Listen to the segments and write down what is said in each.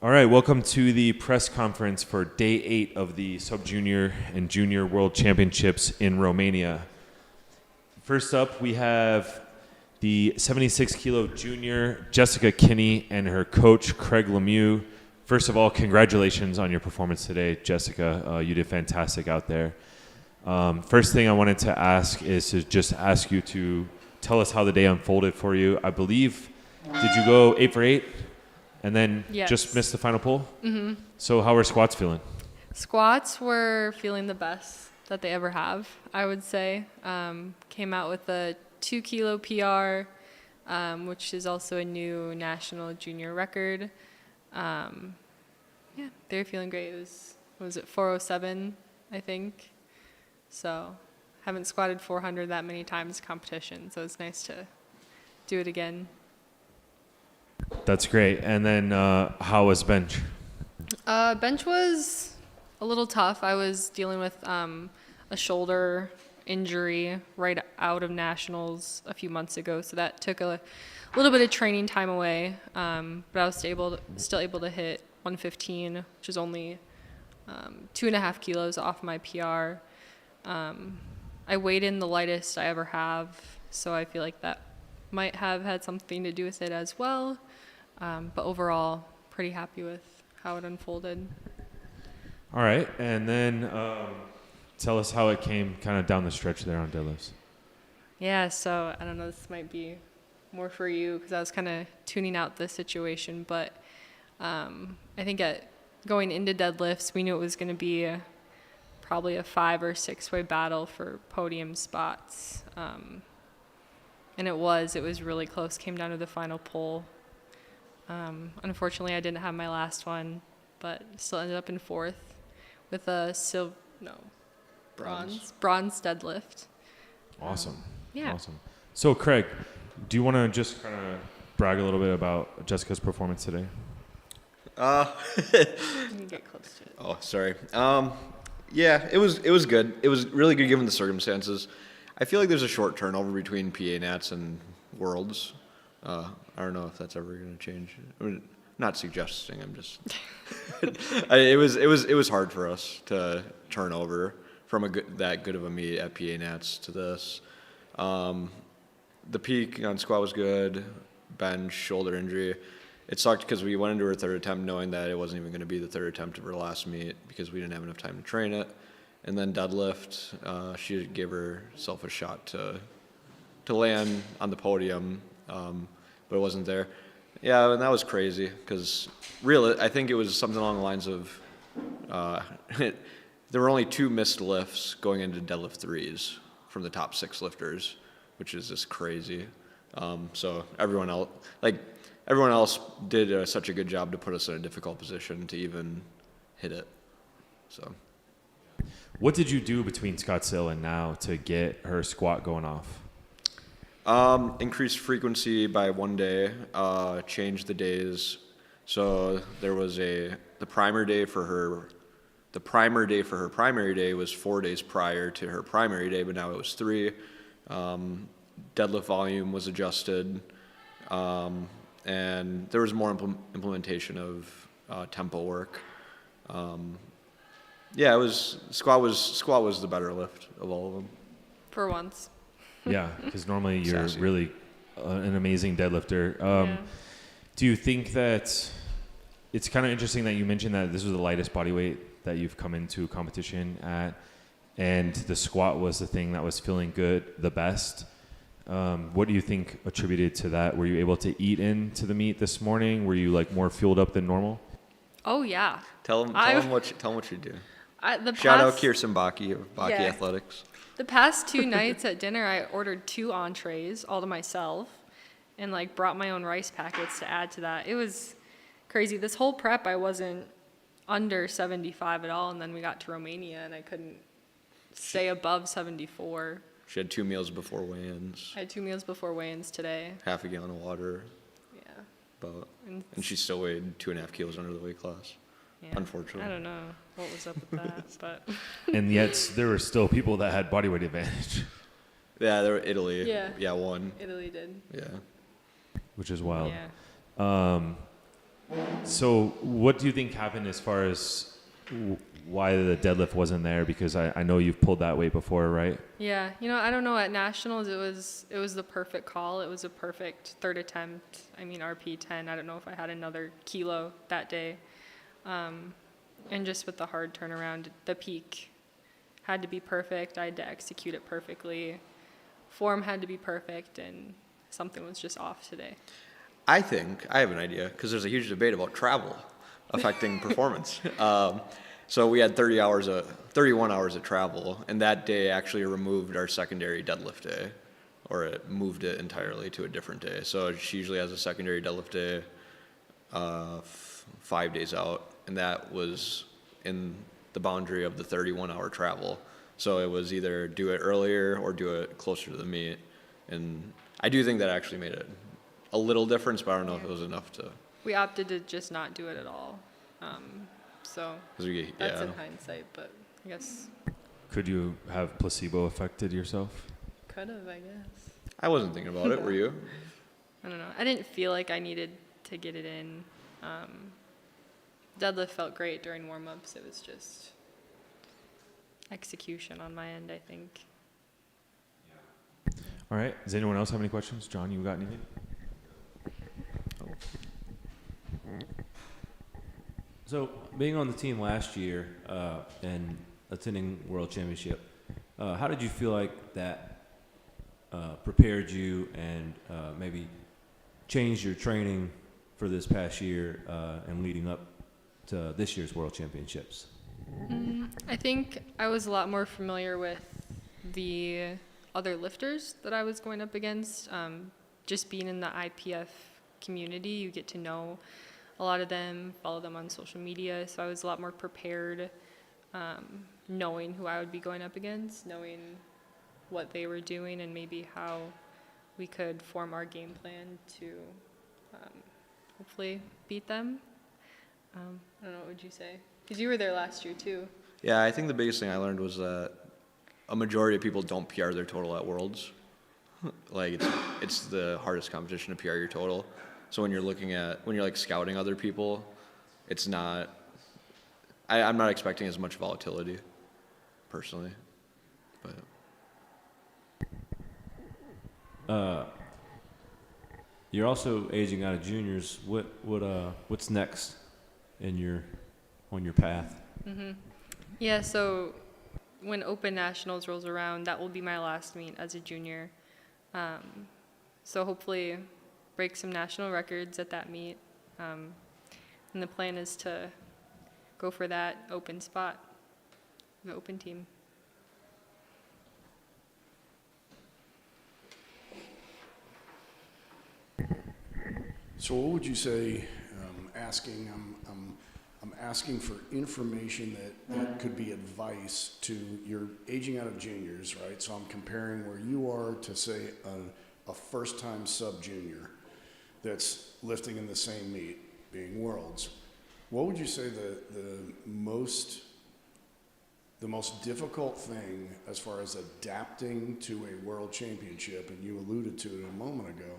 All right, welcome to the press conference for Day 8 of the Sub-Junior and Junior World Championships in Romania. First up, we have the 76-kilo junior, Jessica Kinney, and her coach, Craig Lemieux. First of all, congratulations on your performance today, Jessica. You did fantastic out there. First thing I wanted to ask is to just ask you to tell us how the day unfolded for you. I believe, did you go 8 for 8? And then just missed the final pull? Mm-hmm. So how are squats feeling? Squats were feeling the best that they ever have, I would say. Came out with a 2-kilo PR, which is also a new national junior record. They were feeling great. It was 407, I think. So haven't squatted 400 that many times competition, so it's nice to do it again. That's great. And then how was bench? Bench was a little tough. I was dealing with a shoulder injury right out of nationals a few months ago, so that took a little bit of training time away. But I was still able to hit 115, which is only 2.5 kilos off my PR. I weighed in the lightest I ever have, so I feel like that might have had something to do with it as well. But overall, pretty happy with how it unfolded. All right. And then tell us how it came kind of down the stretch there on deadlifts. Yeah, so I don't know, this might be more for you because I was kind of tuning out the situation. But I think going into deadlifts, we knew it was going to be probably a 5 or 6-way battle for podium spots. And it was really close, came down to the final pull. Unfortunately, I didn't have my last one, but still ended up in 4th with a bronze deadlift. Awesome. Yeah. Awesome. So, Craig, do you want to just kind of brag a little bit about Jessica's performance today? You can get close to it. Oh, sorry. Yeah, it was good. It was really good given the circumstances. I feel like there's a short turnover between PA Nats and Worlds. I don't know if that's ever going to change. I mean, not suggesting. I'm just. It was hard for us to turn over from that good of a meet at PA Nats to this. The peak on squat was good. Bench, shoulder injury. It sucked because we went into our third attempt knowing that it wasn't even going to be the third attempt of our last meet because we didn't have enough time to train it. And then deadlift, she gave herself a shot to land on the podium, but it wasn't there. Yeah, and that was crazy because really, I think it was something along the lines of there were only 2 missed lifts going into deadlift 3s from the top 6 lifters, which is just crazy. So everyone else did such a good job to put us in a difficult position to even hit it. So. What did you do between Scottsdale and now to get her squat going off? Increased frequency by 1 day, changed the days. So there was the primer day for her primary day was 4 days prior to her primary day, but now it was 3. Deadlift volume was adjusted, and there was more implementation of tempo work. Yeah, squat was the better lift of all of them. For once. Yeah, because normally you're Sassy. really an amazing deadlifter. Do you think that it's kind of interesting that you mentioned that this was the lightest body weight that you've come into competition at, and the squat was the thing that was feeling good the best? What do you think attributed to that? Were you able to eat into the meet this morning? Were you more fueled up than normal? Oh, yeah. Tell them what you do. Shout out Kirsten Baki of Baki Athletics. The past 2 nights at dinner, I ordered 2 entrees all to myself and brought my own rice packets to add to that. It was crazy. This whole prep, I wasn't under 75 at all, and then we got to Romania and I couldn't stay above 74. She had 2 meals before weigh-ins. I had 2 meals before weigh-ins today. Half a gallon of water. Yeah. And she still weighed 2.5 kilos under the weight class. Yeah. Unfortunately. I don't know what was up with that, but. And yet there were still people that had body weight advantage. Yeah, there were Italy. Yeah. Won. Italy did. Yeah. Which is wild. Yeah. So what do you think happened as far as why the deadlift wasn't there? Because I know you've pulled that weight before, right? Yeah, I don't know. At nationals, it was the perfect call. It was a perfect third attempt. I mean, RP 10. I don't know if I had another kilo that day. And just with the hard turnaround, the peak had to be perfect. I had to execute it perfectly. Form had to be perfect, and something was just off today. I think I have an idea because there's a huge debate about travel affecting performance. So we had 31 hours of travel, and that day actually removed our secondary deadlift day, or it moved it entirely to a different day. So she usually has a secondary deadlift day 5 days out, and that was in the boundary of the 31-hour travel. So it was either do it earlier or do it closer to the meet. And I do think that actually made it a little difference, but I don't know if it was enough to. We opted to just not do it at all. So that's in hindsight, but I guess Could you have placebo affected yourself? could have, I guess. I wasn't thinking about it. Were you? I don't know. I didn't feel like I needed to get it in. Deadlift felt great during warm-ups. It was just execution on my end, I think. All right. Does anyone else have any questions? John, you got anything? So, being on the team last year and attending World Championship, how did you feel like that prepared you and maybe changed your training for this past year and leading up to this year's World Championships? I think I was a lot more familiar with the other lifters that I was going up against. Just being in the IPF community, you get to know a lot of them, follow them on social media, so I was a lot more prepared, knowing who I would be going up against, knowing what they were doing, and maybe how we could form our game plan to hopefully beat them. I don't know, what would you say? Because you were there last year too. Yeah, I think the biggest thing I learned was that a majority of people don't PR their total at Worlds. Like it's the hardest competition to PR your total. So when you're like scouting other people, it's not. I'm not expecting as much volatility, personally, but. You're also aging out of juniors. What's next on your path? Yeah, so when Open Nationals rolls around, that will be my last meet as a junior. So hopefully break some national records at that meet. And the plan is to go for that open spot, the open team. So what would you say, I'm asking for information that could be advice to you're aging out of juniors, right? So I'm comparing where you are to, say, a first-time sub-junior that's lifting in the same meet, being Worlds. What would you say the most difficult thing as far as adapting to a World Championship, and you alluded to it a moment ago,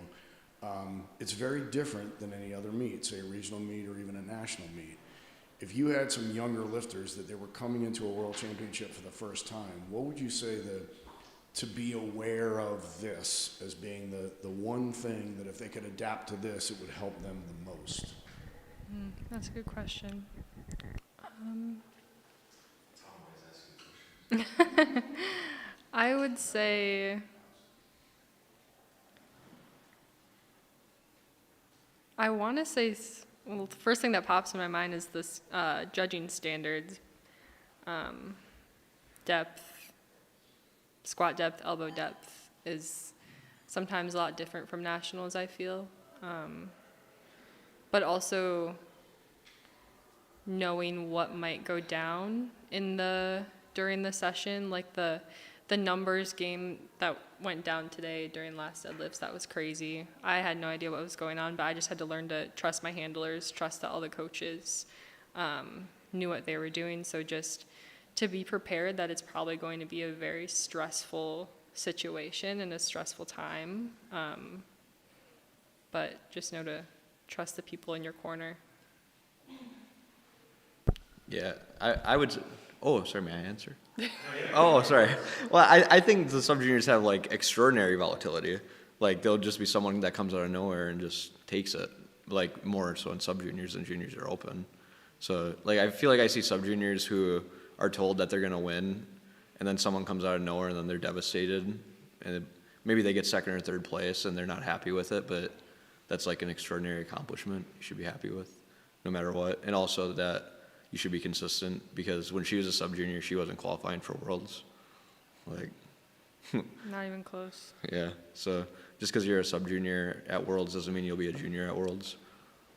it's very different than any other meet, say a regional meet or even a national meet. If you had some younger lifters that they were coming into a World Championship for the first time, what would you say to be aware of this as being the one thing that if they could adapt to this, it would help them the most? That's a good question. I would say I want to say, well, the first thing that pops in my mind is this judging standards, depth, squat depth, elbow depth is sometimes a lot different from nationals, I feel. But also knowing what might go down during the session, like the numbers game that went down today during last deadlifts, that was crazy. I had no idea what was going on, but I just had to learn to trust my handlers, trust that all the coaches knew what they were doing. So just to be prepared that it's probably going to be a very stressful situation and a stressful time. But just know to trust the people in your corner. Yeah, I would. Oh, sorry, may I answer? Oh, sorry. Well, I think the sub juniors have like extraordinary volatility. Like they'll just be someone that comes out of nowhere and just takes it. Like more so in sub juniors than juniors are open. So like I feel like I see sub juniors who are told that they're gonna win, and then someone comes out of nowhere and then they're devastated, and maybe they get second or third place and they're not happy with it, but that's like an extraordinary accomplishment you should be happy with, no matter what. And also that you should be consistent, because when she was a sub junior, she wasn't qualifying for Worlds. Like, Not even close. yeah. So just because you're a sub junior at Worlds doesn't mean you'll be a junior at Worlds.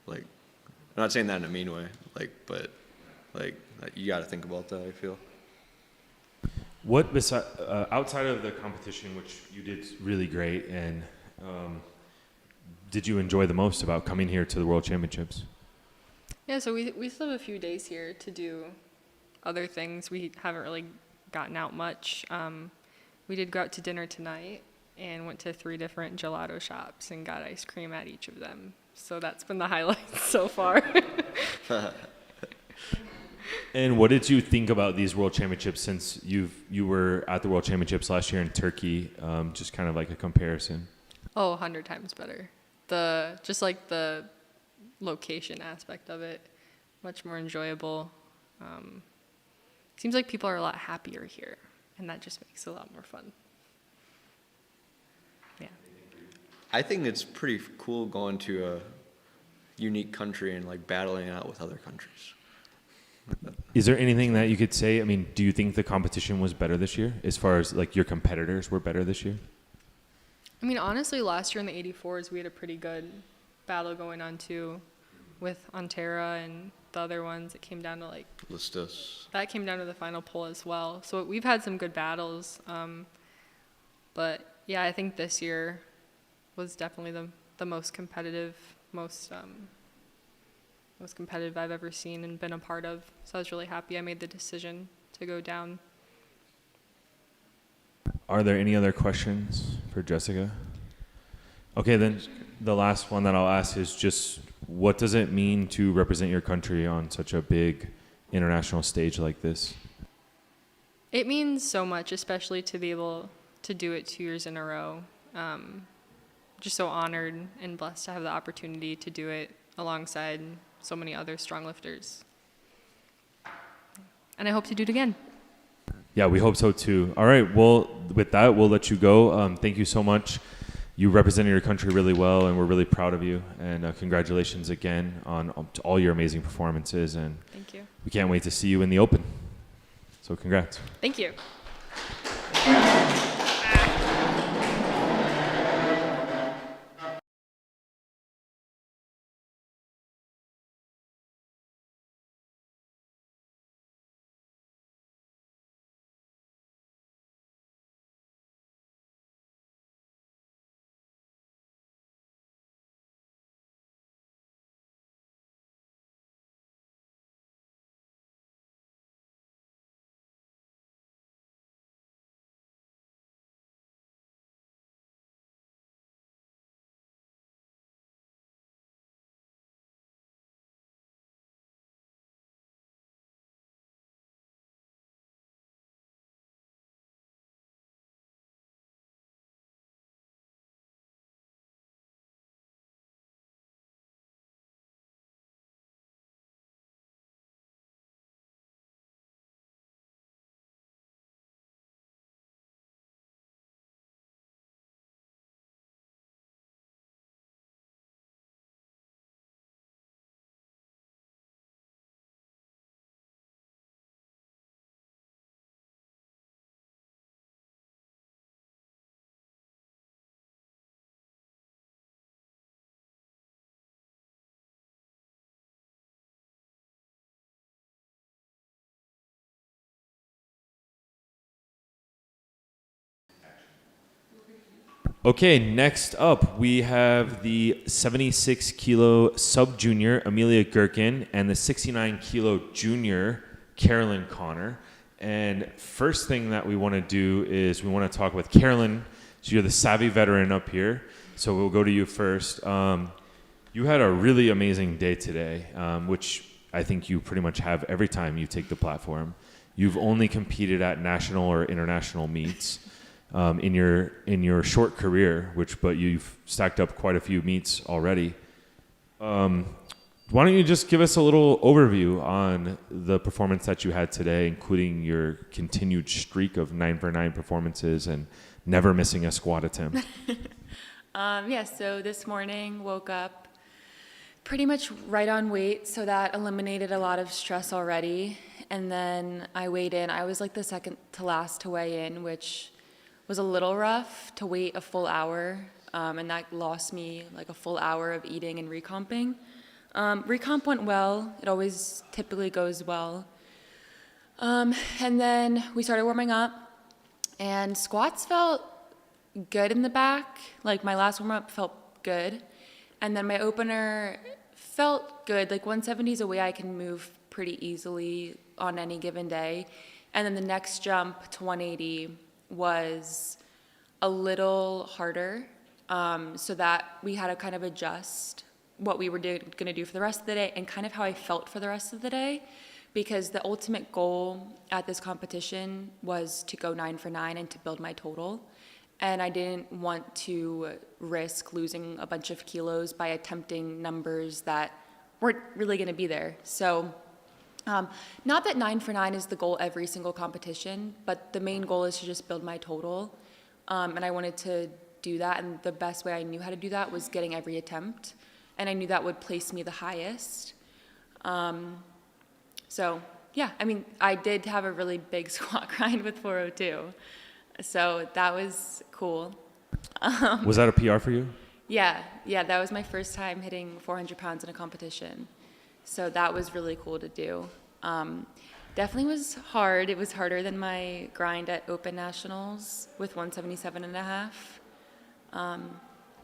Like, I'm not saying that in a mean way. Like, but like you got to think about that, I feel. What outside of the competition, which you did really great, and did you enjoy the most about coming here to the World Championships? Yeah, so we still have a few days here to do other things. We haven't really gotten out much. We did go out to dinner tonight and went to 3 different gelato shops and got ice cream at each of them. So that's been the highlights so far. And what did you think about these World Championships, since you were at the World Championships last year in Turkey? Just kind of like a comparison. Oh, 100 times better. Just like the location aspect of it, much more enjoyable. Seems like people are a lot happier here, and that just makes it a lot more fun. Yeah. I think it's pretty cool going to a unique country and like battling out with other countries. Is there anything that you could say? I mean, do you think the competition was better this year, as far as like your competitors were better this year? I mean, honestly, last year in the 84s, we had a pretty good battle going on too, with Ontera and the other ones. It came down to that came down to the final poll as well. So we've had some good battles. But yeah, I think this year was definitely the most competitive, most competitive I've ever seen and been a part of. So I was really happy I made the decision to go down. Are there any other questions for Jessica? Okay, then the last one that I'll ask is just, what does it mean to represent your country on such a big international stage like this? It means so much, especially to be able to do it 2 years in a row. Just so honored and blessed to have the opportunity to do it alongside so many other strong lifters. And I hope to do it again. Yeah, we hope so too. All right, well, with that, we'll let you go. Thank you so much. You represented your country really well, and we're really proud of you. And congratulations again on all your amazing performances. And Thank you. we can't wait to see you in the Open. So congrats. Thank you. Okay, next up, we have the 76 kilo sub junior, Amelia Gherkin, and the 69 kilo junior, Carolyn Connor. And first thing that we want to do is we want to talk with Carolyn. So you're the savvy veteran up here. So we'll go to you first. You had a really amazing day today, which I think you pretty much have every time you take the platform. You've only competed at national or international meets in your short career, but you've stacked up quite a few meets already. Why don't you just give us a little overview on the performance that you had today, including your continued streak of 9 for 9 performances and never missing a squat attempt? So this morning woke up pretty much right on weight, so that eliminated a lot of stress already. And then I weighed in. I was like the second to last to weigh in, which was a little rough to wait a full hour, and that lost me like a full hour of eating and recomping. Recomp went well. It always typically goes well. And then we started warming up, and squats felt good in the back. Like my last warm up felt good. And then my opener felt good. Like 170 is a way I can move pretty easily on any given day. And then the next jump to 180 was a little harder, so that we had to kind of adjust what we were going to do for the rest of the day and kind of how I felt for the rest of the day, because the ultimate goal at this competition was to go 9 for 9 and to build my total. And I didn't want to risk losing a bunch of kilos by attempting numbers that weren't really going to be there. So not that 9 for 9 is the goal every single competition, but the main goal is to just build my total. And I wanted to do that, and the best way I knew how to do that was getting every attempt. And I knew that would place me the highest. So yeah, I mean, I did have a really big squat grind with 402. So that was cool. Was that a PR for you? Yeah, that was my first time hitting 400 pounds in a competition. So that was really cool to do. Definitely was hard. It was harder than my grind at Open Nationals with 177.5.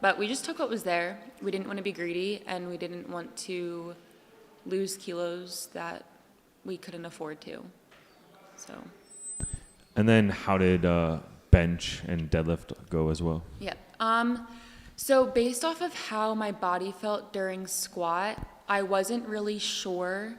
But we just took what was there. We didn't want to be greedy, and we didn't want to lose kilos that we couldn't afford to. So. And then how did bench and deadlift go as well? Yeah. So based off of how my body felt during squat, I wasn't really sure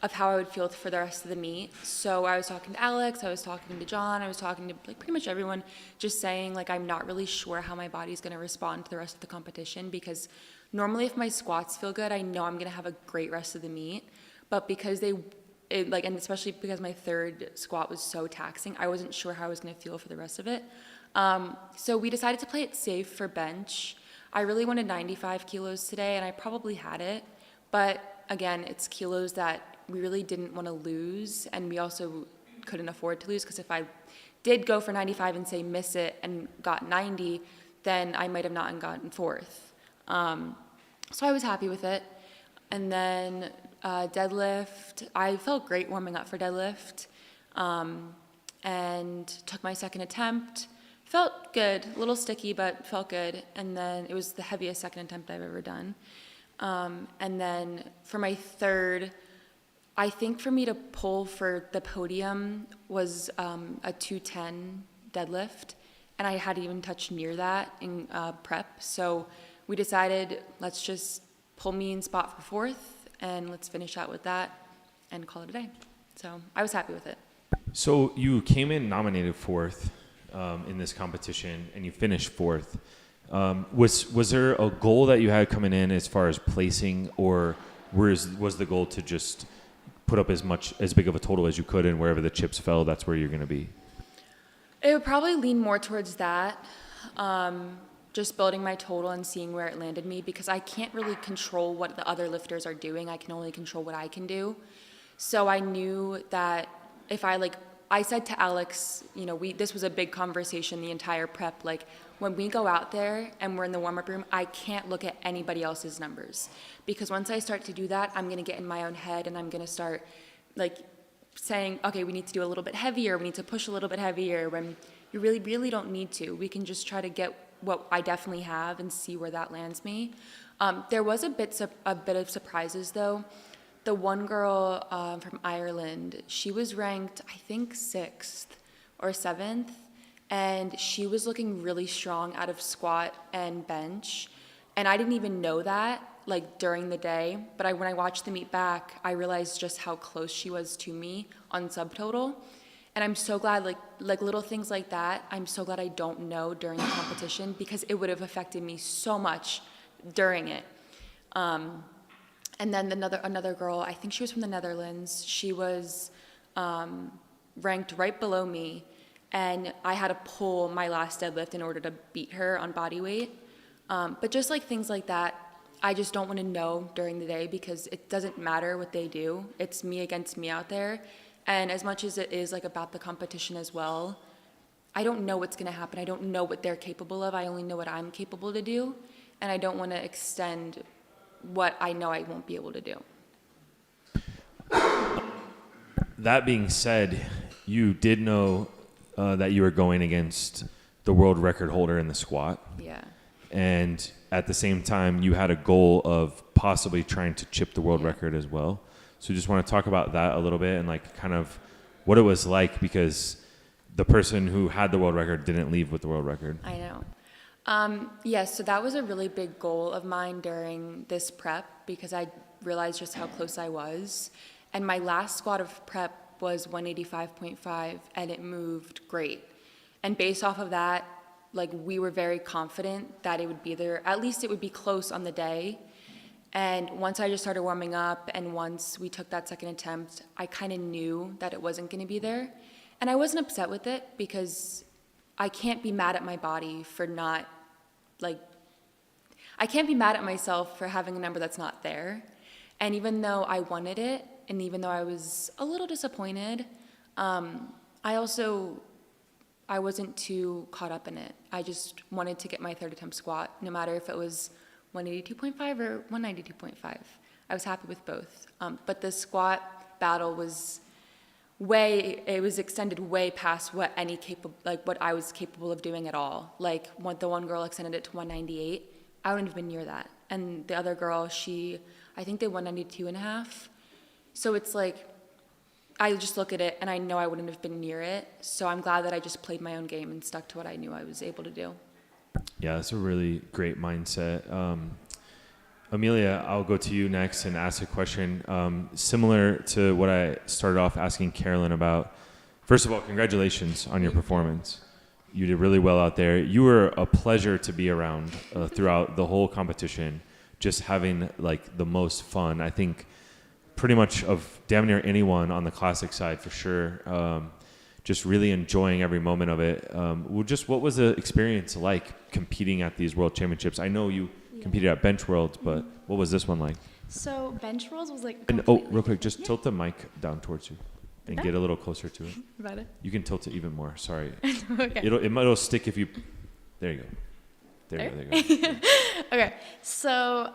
of how I would feel for the rest of the meet. So I was talking to Alex, I was talking to John, I was talking to like pretty much everyone, just saying like I'm not really sure how my body's going to respond to the rest of the competition, because normally if my squats feel good, I know I'm going to have a great rest of the meet. But because and especially because my third squat was so taxing, I wasn't sure how I was going to feel for the rest of it. So we decided to play it safe for bench. I really wanted 95 kilos today, and I probably had it. But again, it's kilos that we really didn't want to lose, and we also couldn't afford to lose, because if I did go for 95 and say miss it and got 90, then I might have not gotten fourth. So I was happy with it. And then deadlift, I felt great warming up for deadlift, and took my second attempt. Felt good, a little sticky, but felt good. And then it was the heaviest second attempt I've ever done. And then for my third, I think for me to pull for the podium was a 210 deadlift, and I hadn't even touched near that in prep. So we decided, let's just pull me in spot for fourth, and let's finish out with that and call it a day. So I was happy with it. So you came in nominated fourth in this competition, and you finished fourth. Was there a goal that you had coming in as far as placing, or was the goal to just put up as big of a total as you could, and wherever the chips fell, that's where you're going to be? It would probably lean more towards that, just building my total and seeing where it landed me, because I can't really control what the other lifters are doing. I can only control what I can do. So I knew that if I said to Alex, this was a big conversation the entire prep, like when we go out there and we're in the warm-up room, I can't look at anybody else's numbers, because once I start to do that, I'm going to get in my own head, and I'm going to start saying, okay, we need to do a little bit heavier, we need to push a little bit heavier, when you really, really don't need to. We can just try to get what I definitely have and see where that lands me. There was a bit of surprises though. The one girl from Ireland, she was ranked, I think 6th or 7th, and she was looking really strong out of squat and bench. And I didn't even know that, like, during the day. But when I watched the meet back, I realized just how close she was to me on subtotal. And I'm so glad, like little things like that, I'm so glad I don't know during the competition, because it would have affected me so much during it. And then another girl, I think she was from the Netherlands, she was ranked right below me, and I had to pull my last deadlift in order to beat her on body weight. But just like things like that, I just don't want to know during the day, because it doesn't matter what they do. It's me against me out there. And as much as it is like about the competition as well, I don't know what's going to happen. I don't know what they're capable of. I only know what I'm capable to do. And I don't want to extend what I know I won't be able to do. That being said, you did know that you were going against the world record holder in the squat. Yeah. And at the same time, you had a goal of possibly trying to chip the world record as well. So just want to talk about that a little bit and like kind of what it was like, because the person who had the world record didn't leave with the world record. I know. Yes, so that was a really big goal of mine during this prep, because I realized just how close I was. And my last squat of prep was 185.5, and it moved great. And based off of that, like, we were very confident that it would be there, at least it would be close on the day. And once I just started warming up, and once we took that second attempt, I kind of knew that it wasn't going to be there. And I wasn't upset with it, because I can't be mad at my body for not, like, I can't be mad at myself for having a number that's not there. And even though I wanted it, and even though I was a little disappointed, I wasn't too caught up in it. I just wanted to get my third attempt squat, no matter if it was 182.5 or 192.5. I was happy with both. But the squat battle was it was extended way past what what I was capable of doing at all. Like, the one girl extended it to 198. I wouldn't have been near that. And the other girl, I think they 192.5. So it's like, I just look at it and I know I wouldn't have been near it. So I'm glad that I just played my own game and stuck to what I knew I was able to do. Yeah, that's a really great mindset. Amelia, I'll go to you next and ask a question similar to what I started off asking Carolyn about. First of all, congratulations on your performance. You did really well out there. You were a pleasure to be around throughout the whole competition, just having like the most fun. I think pretty much of damn near anyone on the classic side for sure. Just really enjoying every moment of it. What was the experience like competing at these world championships? I know you competed at Bench Worlds, but what was this one like? So Bench Worlds was like. And real quick, just tilt the mic down towards you and get a little closer to it. About it. You can tilt it even more. Sorry. Okay. It'll stick if you. There you go. There you go. Okay, so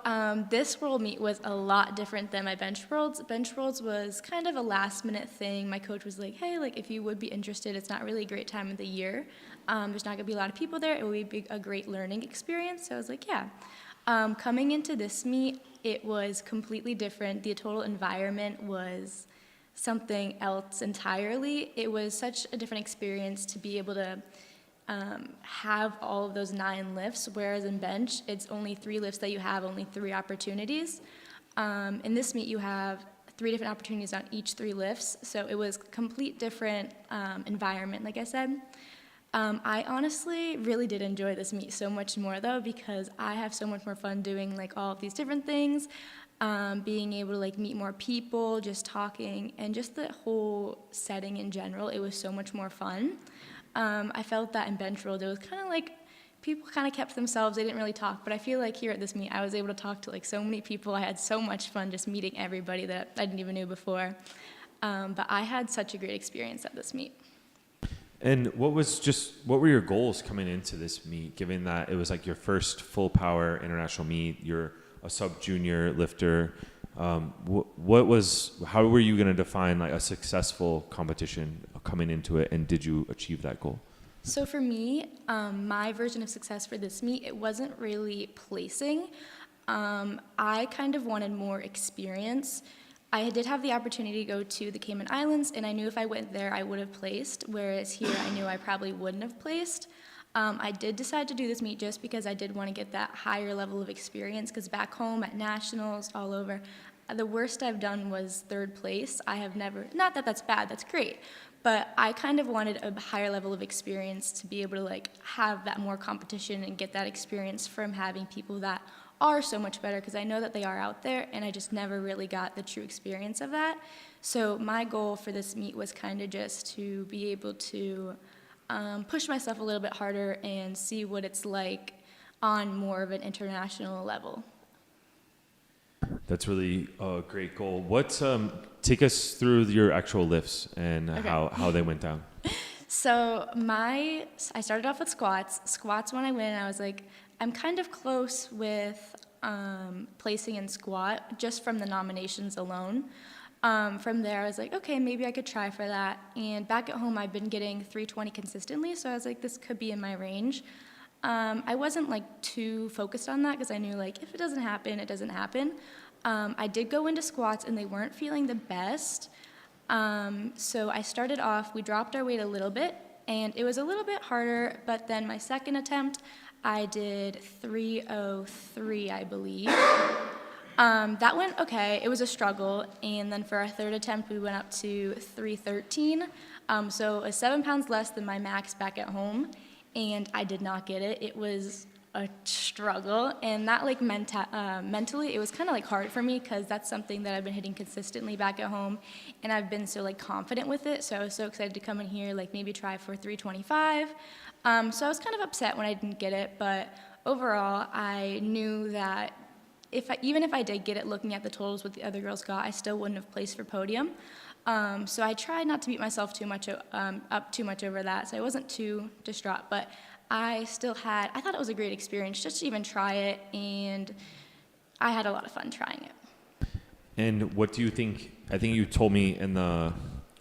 this world meet was a lot different than my Bench Worlds. Bench Worlds was kind of a last minute thing. My coach was like, hey, like if you would be interested, it's not really a great time of the year. There's not gonna be a lot of people there. It would be a great learning experience. So I was like, yeah. Coming into this meet, it was completely different. The total environment was something else entirely. It was such a different experience to be able to have all of those 9 lifts, whereas in bench, it's only 3 lifts that you have, only 3 opportunities. In this meet, you have 3 different opportunities on each 3 lifts, so it was complete different environment, like I said. I honestly really did enjoy this meet so much more, though, because I have so much more fun doing like all of these different things, being able to like meet more people, just talking, and just the whole setting in general. It was so much more fun. I felt that in Bench World, it was kind of like people kind of kept to themselves. They didn't really talk, but I feel like here at this meet, I was able to talk to like so many people. I had so much fun just meeting everybody that I didn't even know before. But I had such a great experience at this meet. And what were your goals coming into this meet, given that it was like your first full power international meet? You're a sub-junior lifter. How were you going to define like a successful competition coming into it, and did you achieve that goal? So for me, my version of success for this meet, it wasn't really placing. I kind of wanted more experience. I did have the opportunity to go to the Cayman Islands, and I knew if I went there, I would have placed, whereas here I knew I probably wouldn't have placed. I did decide to do this meet just because I did want to get that higher level of experience, because back home at nationals, all over, the worst I've done was 3rd place. I have never, not that that's bad, that's great, but I kind of wanted a higher level of experience to be able to like have that more competition and get that experience from having people that are so much better, because I know that they are out there, and I just never really got the true experience of that. So my goal for this meet was kind of just to be able to push myself a little bit harder and see what it's like on more of an international level. That's really a great goal. Take us through your actual lifts and how they went down. So I started off with squats. Squats, when I went, I was like, I'm kind of close with placing in squat just from the nominations alone. From there, I was like, okay, maybe I could try for that. And back at home, I've been getting 320 consistently, so I was like, this could be in my range. I wasn't like too focused on that, because I knew like if it doesn't happen, it doesn't happen. I did go into squats, and they weren't feeling the best. So I started off, we dropped our weight a little bit, and it was a little bit harder, but then my second attempt, I did 303, I believe. That went okay. It was a struggle. And then for our third attempt, we went up to 313. So it was 7 pounds less than my max back at home. And I did not get it. It was a struggle. And that, like, mentally, it was kind of, like, hard for me, because that's something that I've been hitting consistently back at home. And I've been so, like, confident with it. So I was so excited to come in here, like, maybe try for 325. So I was kind of upset when I didn't get it. But overall, I knew that even if I did get it, looking at the totals what the other girls got, I still wouldn't have placed for podium. So I tried not to beat myself up too much over that, so I wasn't too distraught. But I thought it was a great experience just to even try it, and I had a lot of fun trying it. And what do you think? I think you told me in the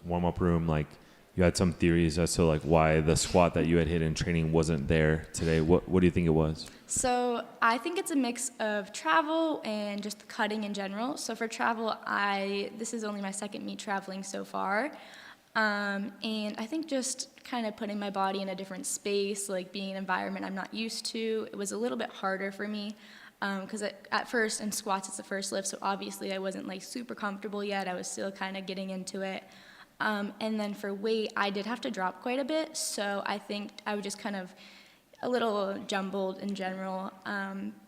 warm-up room, like, you had some theories as to, like, why the squat that you had hit in training wasn't there today. What do you think it was? So I think it's a mix of travel and just the cutting in general. So for travel, this is only my second meet traveling so far. And I think just kind of putting my body in a different space, like being in an environment I'm not used to, it was a little bit harder for me. Because at first, in squats, it's the first lift, so obviously I wasn't, like, super comfortable yet. I was still kind of getting into it. And then for weight, I did have to drop quite a bit, so I think I was just kind of a little jumbled in general.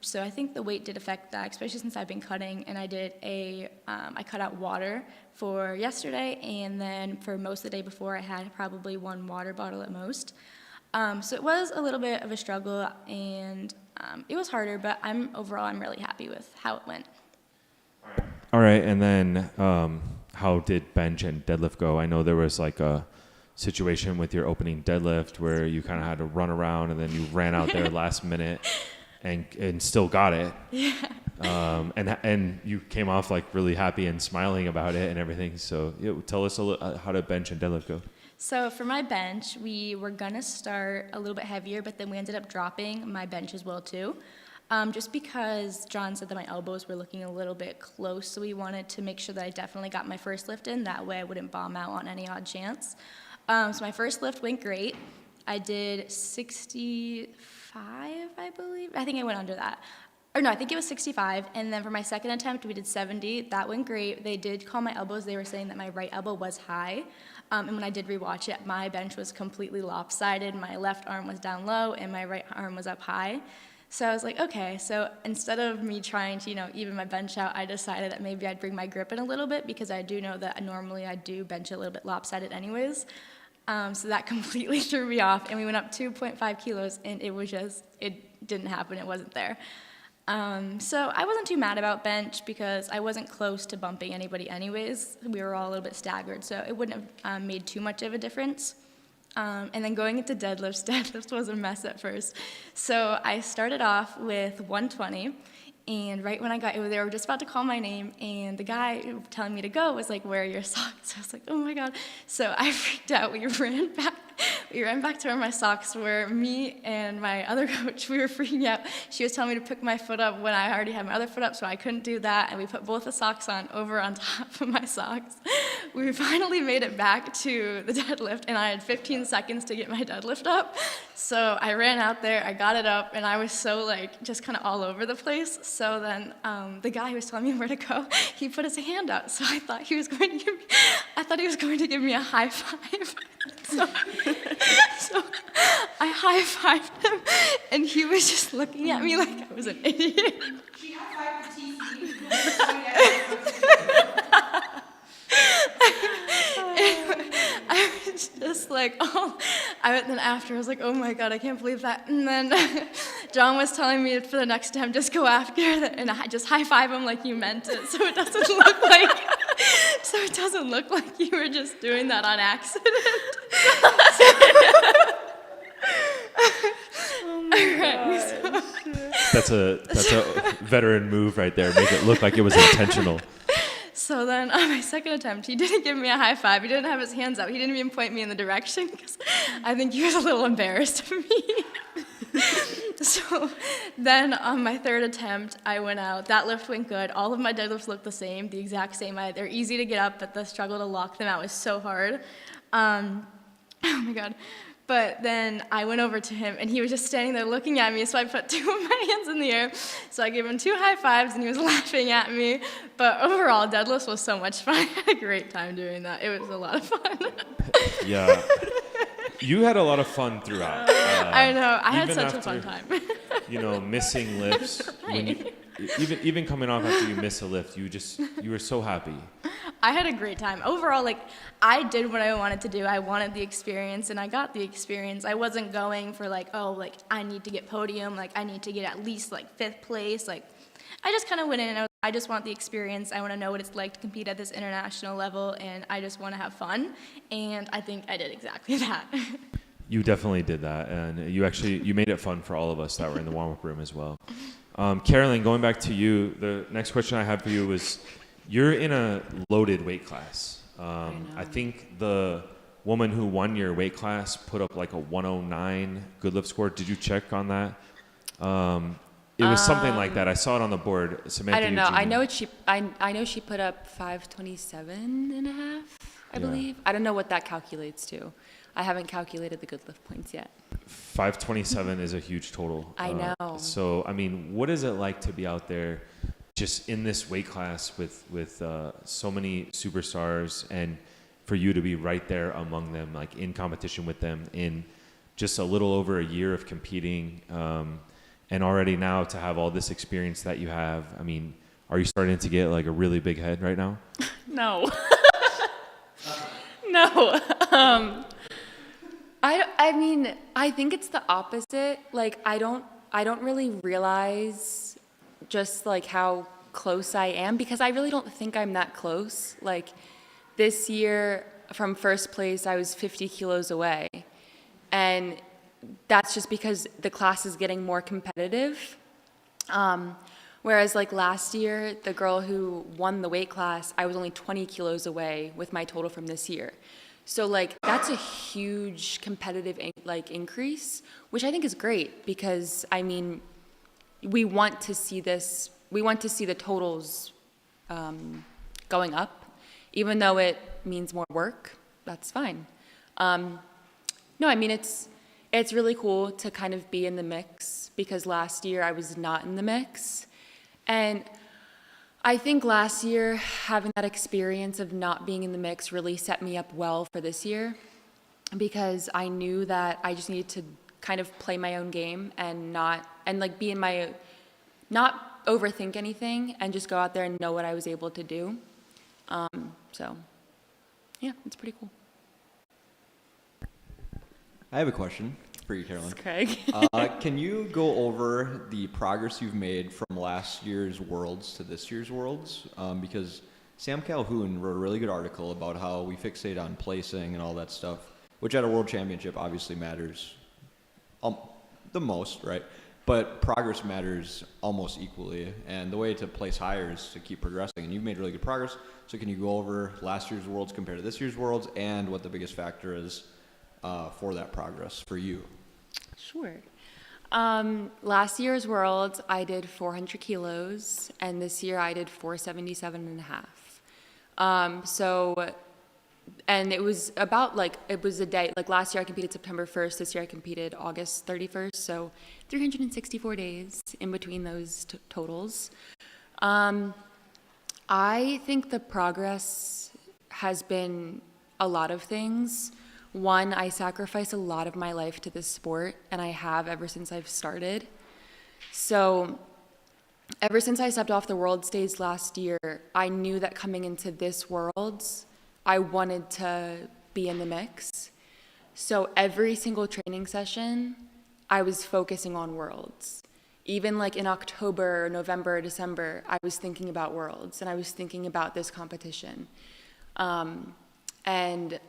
So I think the weight did affect that, especially since I've been cutting, and I cut out water for yesterday, and then for most of the day before, I had probably 1 water bottle at most. So it was a little bit of a struggle, and it was harder, but overall I'm really happy with how it went. All right, and then how did bench and deadlift go? I know there was, like, a situation with your opening deadlift where you kind of had to run around, and then you ran out there last minute and still got it. Yeah. And you came off, like, really happy and smiling about it and everything. So tell us how did bench and deadlift go? So for my bench, we were going to start a little bit heavier, but then we ended up dropping my bench as well, too. Just because John said that my elbows were looking a little bit close, so we wanted to make sure that I definitely got my first lift in. That way I wouldn't bomb out on any odd chance. So my first lift went great. I did 65, I believe. I think I went under that. Or no, I think it was 65. And then for my second attempt, we did 70. That went great. They did call my elbows. They were saying that my right elbow was high. And when I did rewatch it, my bench was completely lopsided. My left arm was down low, and my right arm was up high. So I was like, okay, so instead of me trying to, even my bench out, I decided that maybe I'd bring my grip in a little bit, because I do know that normally I do bench a little bit lopsided anyways. So that completely threw me off, and we went up 2.5 kilos, and it didn't happen. It wasn't there. So I wasn't too mad about bench, because I wasn't close to bumping anybody anyways. We were all a little bit staggered, so it wouldn't have made too much of a difference. And then going into deadlifts was a mess at first. So I started off with 120, and right when I got they were just about to call my name, and the guy telling me to go was like, "Where are your socks?" I was like, "Oh my God." So I freaked out. We ran back to where my socks were. Me and my other coach, we were freaking out. She was telling me to pick my foot up when I already had my other foot up, so I couldn't do that, and we put both the socks over on top of my socks. we finally made it back to the deadlift, and I had 15 seconds to get my deadlift up. So I ran out there, I got it up, and I was so like just kind of all over the place. So then the guy who was telling me where to go, he put his hand out. So I thought he was going to give me a high five. So I high-fived him, and he was just looking at me like I was an idiot. She high-fived the TC. I was just like, then after I was like, oh my God, I can't believe that. And then John was telling me for the next time, just go after it, and I just high-five him like you meant it, so it doesn't look like you were just doing that on accident. That's a veteran move right there. Make it look like it was intentional. So then on my second attempt, he didn't give me a high five. He didn't have his hands up. He didn't even point me in the direction because I think he was a little embarrassed of me. So then on my third attempt, I went out. That lift went good. All of my deadlifts looked the same, the exact same. They're easy to get up, but the struggle to lock them out was so hard. Oh my God. But then I went over to him, and he was just standing there looking at me, so I put 2 of my hands in the air. So I gave him 2 high fives, and he was laughing at me. But overall, deadlifts was so much fun. I had a great time doing that. It was a lot of fun. Yeah. You had a lot of fun throughout. I know. I had even such a after, fun time. Missing lifts. Even coming off after you miss a lift, you were so happy. I had a great time. Overall, I did what I wanted to do. I wanted the experience, and I got the experience. I wasn't going for I need to get podium, I need to get at least 5th place. I just kind of went in and I just want the experience. I want to know what it's like to compete at this international level, and I just want to have fun. And I think I did exactly that. You definitely did that, and you made it fun for all of us that were in the warm-up room as well. Carolyn, going back to you, the next question I had for you was, you're in a loaded weight class. I think the woman who won your weight class put up a 109 good lift score. Did you check on that? It was something like that. I saw it on the board. Samantha, I don't know. Eugenia. I know she put up 527 and a half, I believe. I don't know what that calculates to. I haven't calculated the good lift points yet. 527 is a huge total. I know. So, what is it like to be out there just in this weight class with so many superstars, and for you to be right there among them, in competition with them in just a little over a year of competing, and already now to have all this experience that you have? Are you starting to get a really big head right now? No. No. I think it's the opposite. I don't really realize just how close I am, because I really don't think I'm that close. This year from first place, I was 50 kilos away. And that's just because the class is getting more competitive. Whereas last year, the girl who won the weight class, I was only 20 kilos away with my total from this year. So that's a huge competitive increase, which I think is great, because we want to see this. We want to see the totals going up, even though it means more work. That's fine. No, it's really cool to kind of be in the mix, because last year I was not in the mix, and I think last year, having that experience of not being in the mix really set me up well for this year, because I knew that I just needed to kind of play my own game and not overthink anything, and just go out there and know what I was able to do. So, yeah, it's pretty cool. I have a question for you, Carolyn. Craig. Can you go over the progress you've made from last year's Worlds to this year's Worlds? Because Sam Calhoun wrote a really good article about how we fixate on placing and all that stuff, which at a World Championship obviously matters the most, right? But progress matters almost equally, and the way to place higher is to keep progressing, and you've made really good progress. So can you go over last year's Worlds compared to this year's Worlds, and what the biggest factor is for that progress for you? Sure. Last year's Worlds, I did 400 kilos, and this year I did 477 and a half. So and it was about like, it was a day, like last year I competed September 1st, this year I competed August 31st, so 364 days in between those totals. I think the progress has been a lot of things. One, I sacrificed a lot of my life to this sport, and I have ever since I've started. So ever since I stepped off the world stage last year, I knew that coming into this Worlds, I wanted to be in the mix. So every single training session, I was focusing on Worlds. Even like in October, November, December, I was thinking about Worlds, and I was thinking about this competition. And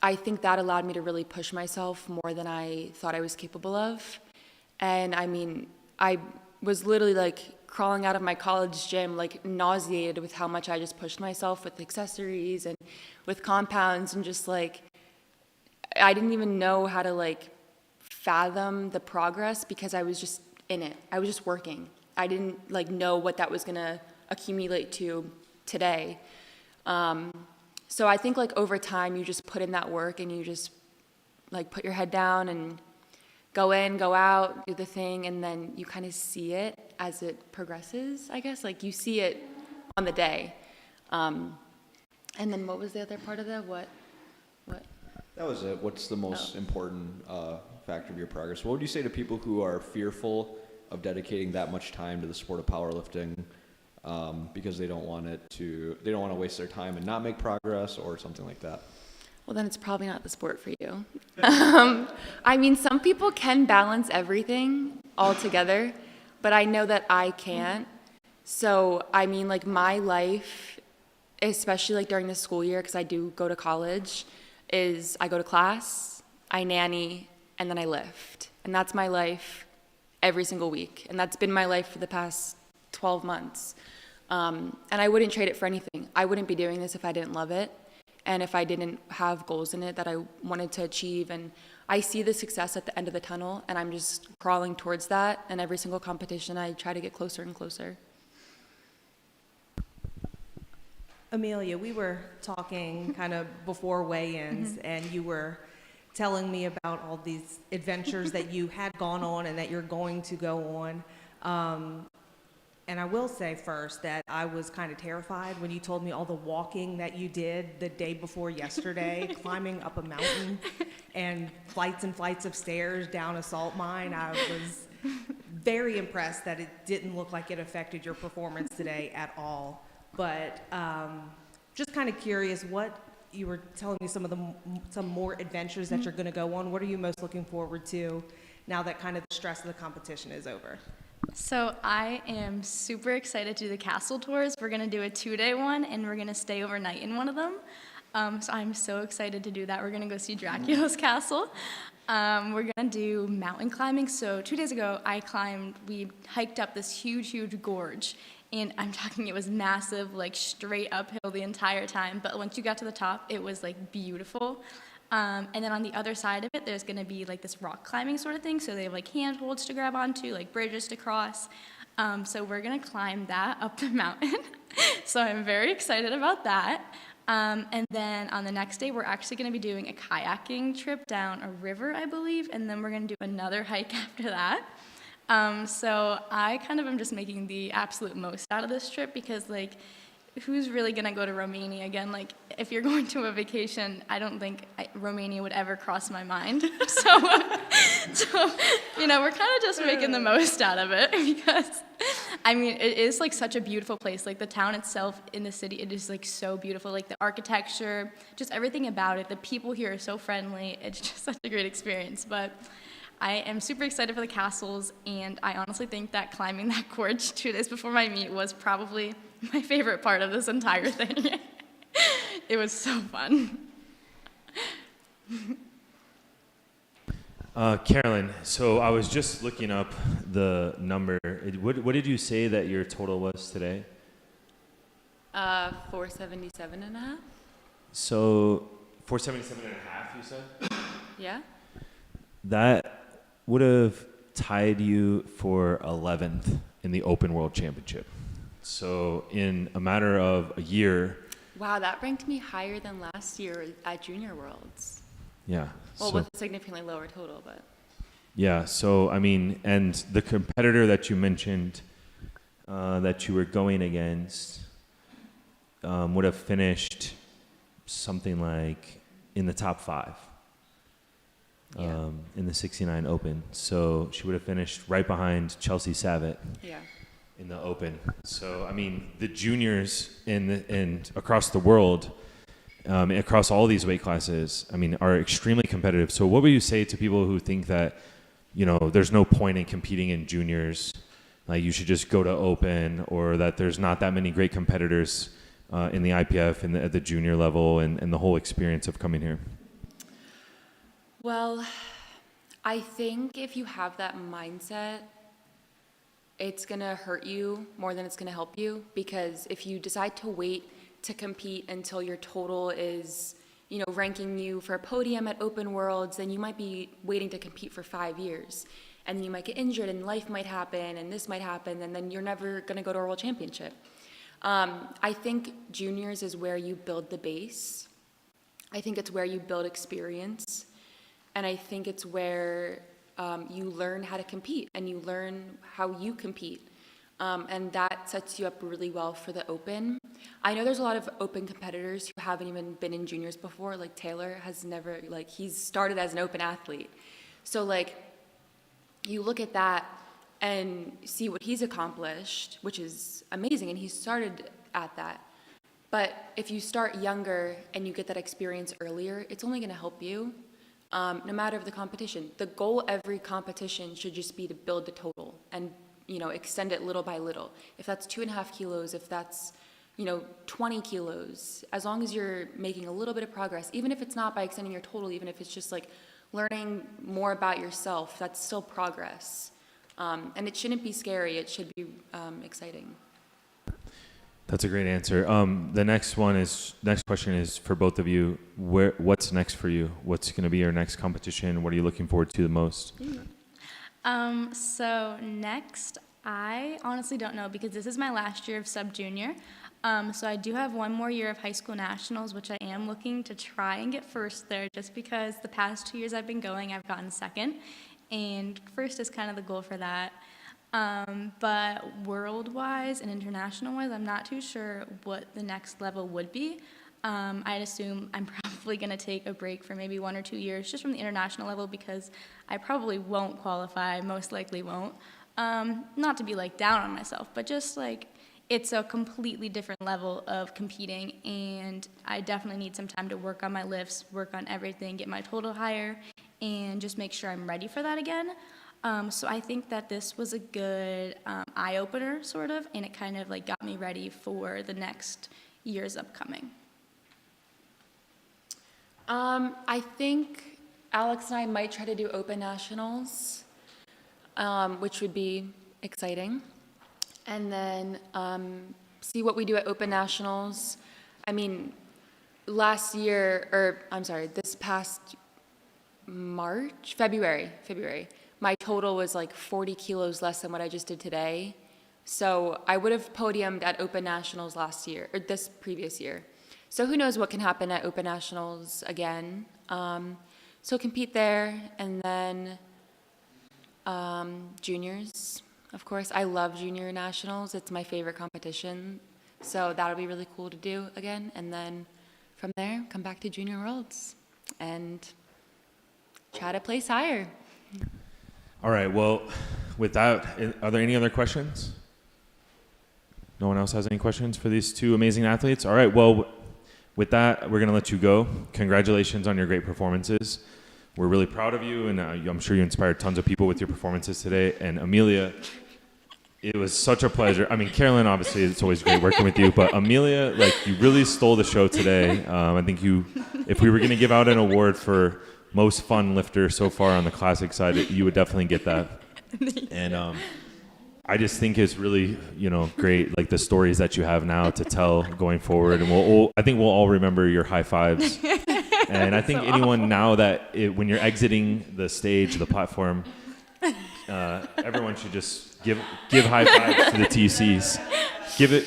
I think that allowed me to really push myself more than I thought I was capable of. And I mean, I was literally like crawling out of my college gym, like nauseated with how much I just pushed myself with accessories and with compounds, and just like, I didn't even know how to like fathom the progress because I was just in it. I was just working. I didn't like know what that was gonna accumulate to today. So I think like over time you just put in that work and you just like put your head down and go in, go out, do the thing, and then you kind of see it as it progresses, I guess. Like you see it on the day. And then what was the other part of that? What? That was it. What's the most important factor of your progress? What would you say to people who are fearful of dedicating that much time to the sport of powerlifting because they don't want to waste their time and not make progress or something like that? Well, then it's probably not the sport for you. I mean, some people can balance everything all together, but I know that I can't. So, I mean, like my life, especially like during the school year, because I do go to college, is I go to class, I nanny, and then I lift. And that's my life every single week. And that's been my life for the past 12 months. And I wouldn't trade it for anything. I wouldn't be doing this if I didn't love it. And if I didn't have goals in it that I wanted to achieve. And I see the success at the end of the tunnel, and I'm just crawling towards that. And every single competition, I try to get closer and closer. Amelia, we were talking kind of before weigh-ins, and you were telling me about all these adventures that you had gone on and that you're going to go on. And I will say first that I was kind of terrified when you told me all the walking that you did the day before yesterday, climbing up a mountain and flights of stairs down a salt mine. I was very impressed that it didn't look like it affected your performance today at all. But just kind of curious, what you were telling me some more adventures that you're going to go on. What are you most looking forward to now that kind of the stress of the competition is over? So I am super excited to do the castle tours. We're going to do a 2-day one, and we're going to stay overnight in one of them. So I'm so excited to do that. We're going to go see Dracula's castle. We're going to do mountain climbing. So 2 days ago, we hiked up this huge, huge gorge. And I'm talking, it was massive, like straight uphill the entire time. But once you got to the top, it was like beautiful. And then on the other side of it, there's going to be like this rock climbing sort of thing. So they have like handholds to grab onto, like bridges to cross. So we're going to climb that up the mountain. So I'm very excited about that. And then on the next day, we're actually going to be doing a kayaking trip down a river, I believe. And then we're going to do another hike after that. So I kind of am just making the absolute most out of this trip because, like, who's really going to go to Romania again? Like, if you're going to a vacation, I don't think Romania would ever cross my mind. So, you know, we're kind of just making the most out of it because, I mean, it is, like, such a beautiful place. Like, the town itself in the city, it is, like, so beautiful. Like, the architecture, just everything about it. The people here are so friendly. It's just such a great experience. But I am super excited for the castles, and I honestly think that climbing that gorge 2 days before my meet was probably my favorite part of this entire thing. It was so fun. Carolyn, so I was just looking up the number. What did you say that your total was today? 477 and a half. So 477 and a half, you said? Yeah. That would have tied you for 11th in the Open World Championship. So in a matter of a year, Wow, that ranked me higher than last year at Junior Worlds. Yeah. Well, so- with a significantly lower total, but. Yeah, so I mean, and the competitor that you mentioned that you were going against would have finished something like in the top 5 in the 69 Open. So she would have finished right behind Chelsea Savitt Yeah. in the Open. So I mean, the juniors and across the world, across all these weight classes, I mean, are extremely competitive. So what would you say to people who think that, you know, there's no point in competing in juniors, like you should just go to Open, or that there's not that many great competitors in the IPF and at the junior level and the whole experience of coming here? Well, I think if you have that mindset, it's going to hurt you more than it's going to help you, because if you decide to wait to compete until your total is, you know, ranking you for a podium at Open Worlds, then you might be waiting to compete for 5 years. And then you might get injured and life might happen and this might happen, and then you're never going to go to a world championship. I think juniors is where you build the base. I think it's where you build experience. And I think it's where you learn how to compete and you learn how you compete. And that sets you up really well for the Open. I know there's a lot of Open competitors who haven't even been in juniors before. Like Taylor has never, like he's started as an Open athlete. So like you look at that and see what he's accomplished, which is amazing, and he started at that. But if you start younger and you get that experience earlier, it's only going to help you, no matter the competition. The goal every competition should just be to build the total and, you know, extend it little by little. If that's 2.5 kilos, if that's, you know, 20 kilos, as long as you're making a little bit of progress, even if it's not by extending your total, even if it's just like learning more about yourself, that's still progress. And it shouldn't be scary, it should be exciting. That's a great answer. The next question is for both of you. What's next for you? What's going to be your next competition? What are you looking forward to the most? So next, I honestly don't know, because this is my last year of sub-junior. So I do have one more year of high school nationals, which I am looking to try and get first there, just because the past 2 years I've been going, I've gotten second. And first is kind of the goal for that. But world-wise and international-wise, I'm not too sure what the next level would be. I'd assume I'm probably going to take a break for maybe 1 or 2 years just from the international level, because I probably won't qualify, most likely won't. Not to be like down on myself, but just like it's a completely different level of competing, and I definitely need some time to work on my lifts, work on everything, get my total higher, and just make sure I'm ready for that again. So I think that this was a good eye-opener, sort of, and it kind of like got me ready for the next years upcoming. I think Alex and I might try to do Open Nationals, which would be exciting. And then see what we do at Open Nationals. I mean, this past February, my total was like 40 kilos less than what I just did today. So I would have podiumed at Open Nationals last year, or this previous year. So who knows what can happen at Open Nationals again. So compete there, and then juniors, of course. I love junior nationals. It's my favorite competition. So that'll be really cool to do again. And then from there, come back to Junior Worlds and try to place higher. All right. Well, with that, are there any other questions? No one else has any questions for these two amazing athletes? All right. Well, with that, we're going to let you go. Congratulations on your great performances. We're really proud of you, and I'm sure you inspired tons of people with your performances today. And Amelia, it was such a pleasure. I mean, Carolyn, obviously, it's always great working with you, but Amelia, like, you really stole the show today. I think if we were going to give out an award for most fun lifter so far on the classic side, you would definitely get that. And I just think it's really, great, like the stories that you have now to tell going forward. And I think we'll all remember your high fives. And I think anyone now that when you're exiting the stage, the platform, everyone should just give high fives to the TCs.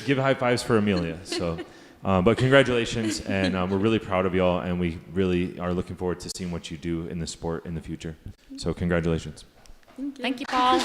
Give high fives for Amelia. So But congratulations, and we're really proud of y'all, and we really are looking forward to seeing what you do in the sport in the future. So congratulations. Thank you, Paul.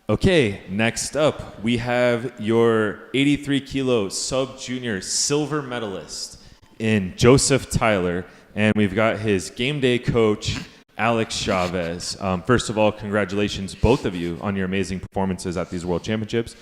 Okay, next up, we have your 83 kilo sub-junior silver medalist in Joseph Tyler, and we've got his game day coach, Alex Chavez. First of all, congratulations, both of you, on your amazing performances at these World Championships.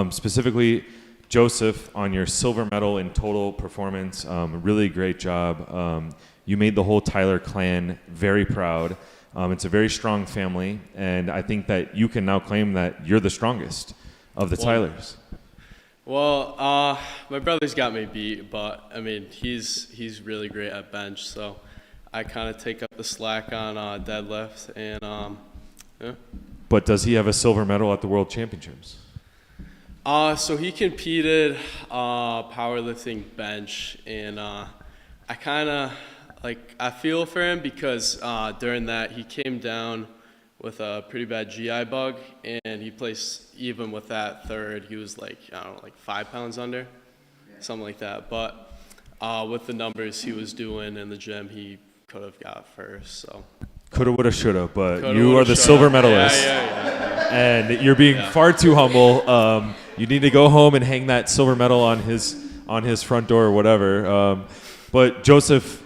Specifically, Joseph, on your silver medal in total performance. Really great job. You made the whole Tyler clan very proud. It's a very strong family, and I think that you can now claim that you're the strongest of the Tylers. Well, my brother's got me beat, but I mean, he's really great at bench, so I kind of take up the slack on deadlift, and yeah. But does he have a silver medal at the World Championships? So he competed powerlifting bench, and I kind of I feel for him because during that he came down with a pretty bad GI bug, and he placed even with that third. He was I don't know, 5 pounds under, something like that. But with the numbers he was doing in the gym, he could have got first. So coulda, woulda, shoulda, but coulda, you woulda, are the shoulda. silver medalist. Yeah. And you're being far too humble. You need to go home and hang that silver medal on his front door or whatever. But Joseph,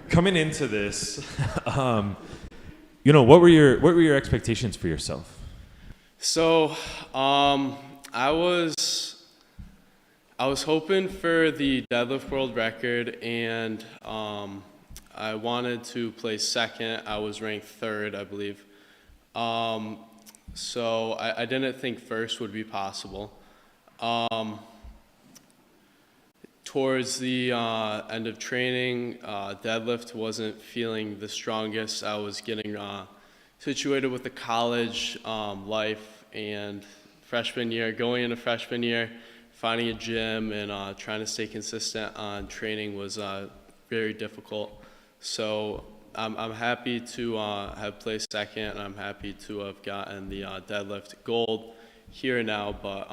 coming into this, what were your expectations for yourself? So I was hoping for the deadlift world record, and I wanted to place second. I was ranked third, I believe. So I didn't think first would be possible. Towards the end of training, deadlift wasn't feeling the strongest. I was getting situated with the college life, and going into freshman year, finding a gym and trying to stay consistent on training was very difficult. So I'm happy to have placed second, and I'm happy to have gotten the deadlift gold here now, but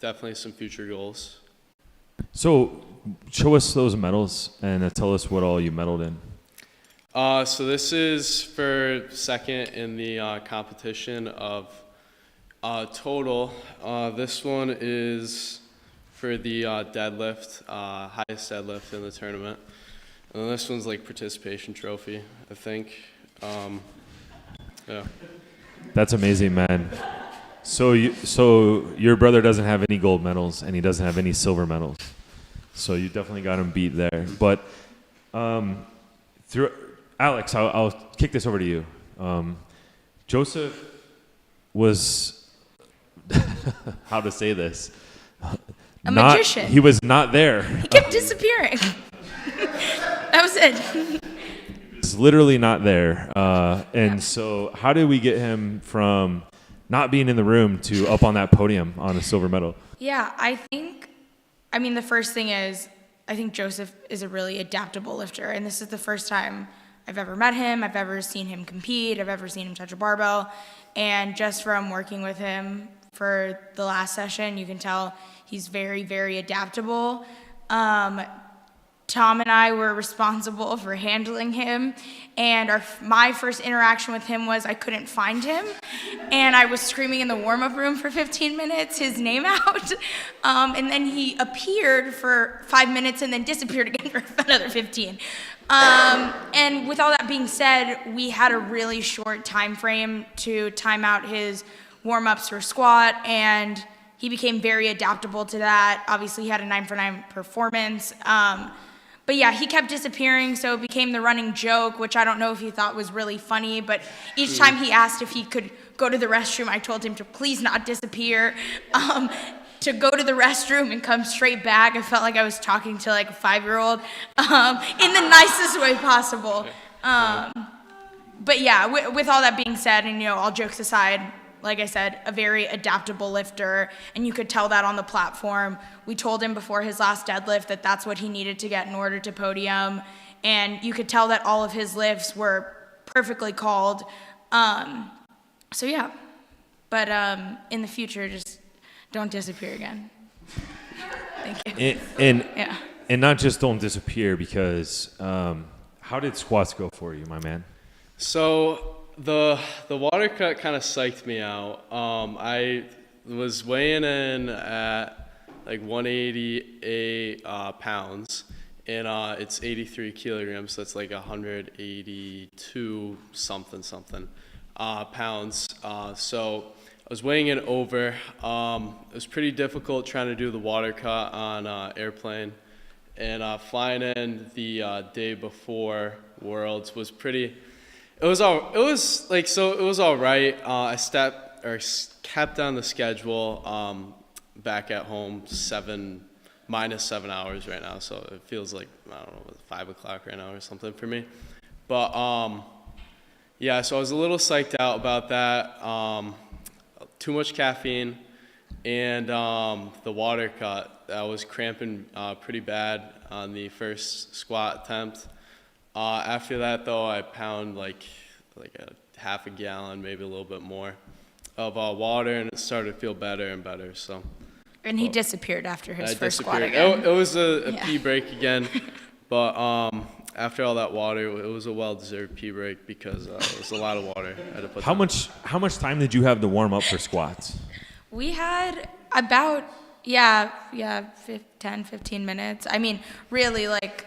definitely some future goals. So show us those medals and tell us what all you medaled in. So this is for second in the competition of total. This one is for the deadlift, highest deadlift in the tournament. And then this one's participation trophy, I think. Yeah. That's amazing, man. So your brother doesn't have any gold medals, and he doesn't have any silver medals. So you definitely got him beat there. But Alex, I'll kick this over to you. Joseph was, how to say this? A magician. He was not there. He kept disappearing. That was it. He was literally not there. So how did we get him from not being in the room to up on that podium on a silver medal? Yeah, the first thing is, I think Joseph is a really adaptable lifter, and this is the first time I've ever met him, I've ever seen him compete, I've ever seen him touch a barbell, and just from working with him for the last session, you can tell he's very, very adaptable. Tom and I were responsible for handling him, and my first interaction with him was I couldn't find him, and I was screaming in the warm-up room for 15 minutes, his name out, and then he appeared for 5 minutes and then disappeared again for another 15. And with all that being said, we had a really short time frame to time out his warm-ups for squat, and he became very adaptable to that. Obviously, he had a 9 for 9 performance. But yeah, he kept disappearing, so it became the running joke, which I don't know if he thought was really funny, but each time he asked if he could go to the restroom, I told him to please not disappear, to go to the restroom and come straight back. I felt like I was talking to like a 5-year-old in the nicest way possible. But yeah, with all that being said, and all jokes aside, like I said, a very adaptable lifter, and you could tell that on the platform. We told him before his last deadlift that that's what he needed to get in order to podium, and you could tell that all of his lifts were perfectly called. So yeah, but in the future, just don't disappear again. Thank you. And not just don't disappear, because how did squats go for you, my man? So the water cut kind of psyched me out. I was weighing in at like 188 pounds, and it's 83 kilograms, so that's like 182 something pounds. So I was weighing in over. It was pretty difficult trying to do the water cut on airplane, and flying in the day before Worlds was pretty. It was all right. I kept on the schedule. Back at home, minus 7 hours right now, so it feels like, I don't know, 5 o'clock right now or something for me. But yeah, so I was a little psyched out about that. Too much caffeine, and the water cut. I was cramping pretty bad on the first squat attempt. After that, though, I pound like a half a gallon, maybe a little bit more, of water, and it started to feel better and better. So. And he disappeared after his first squat again. It was a pee break again, but after all that water, it was a well-deserved pee break because it was a lot of water I had to put How much time did you have to warm up for squats? We had about 10, 15 minutes. I mean, really, like,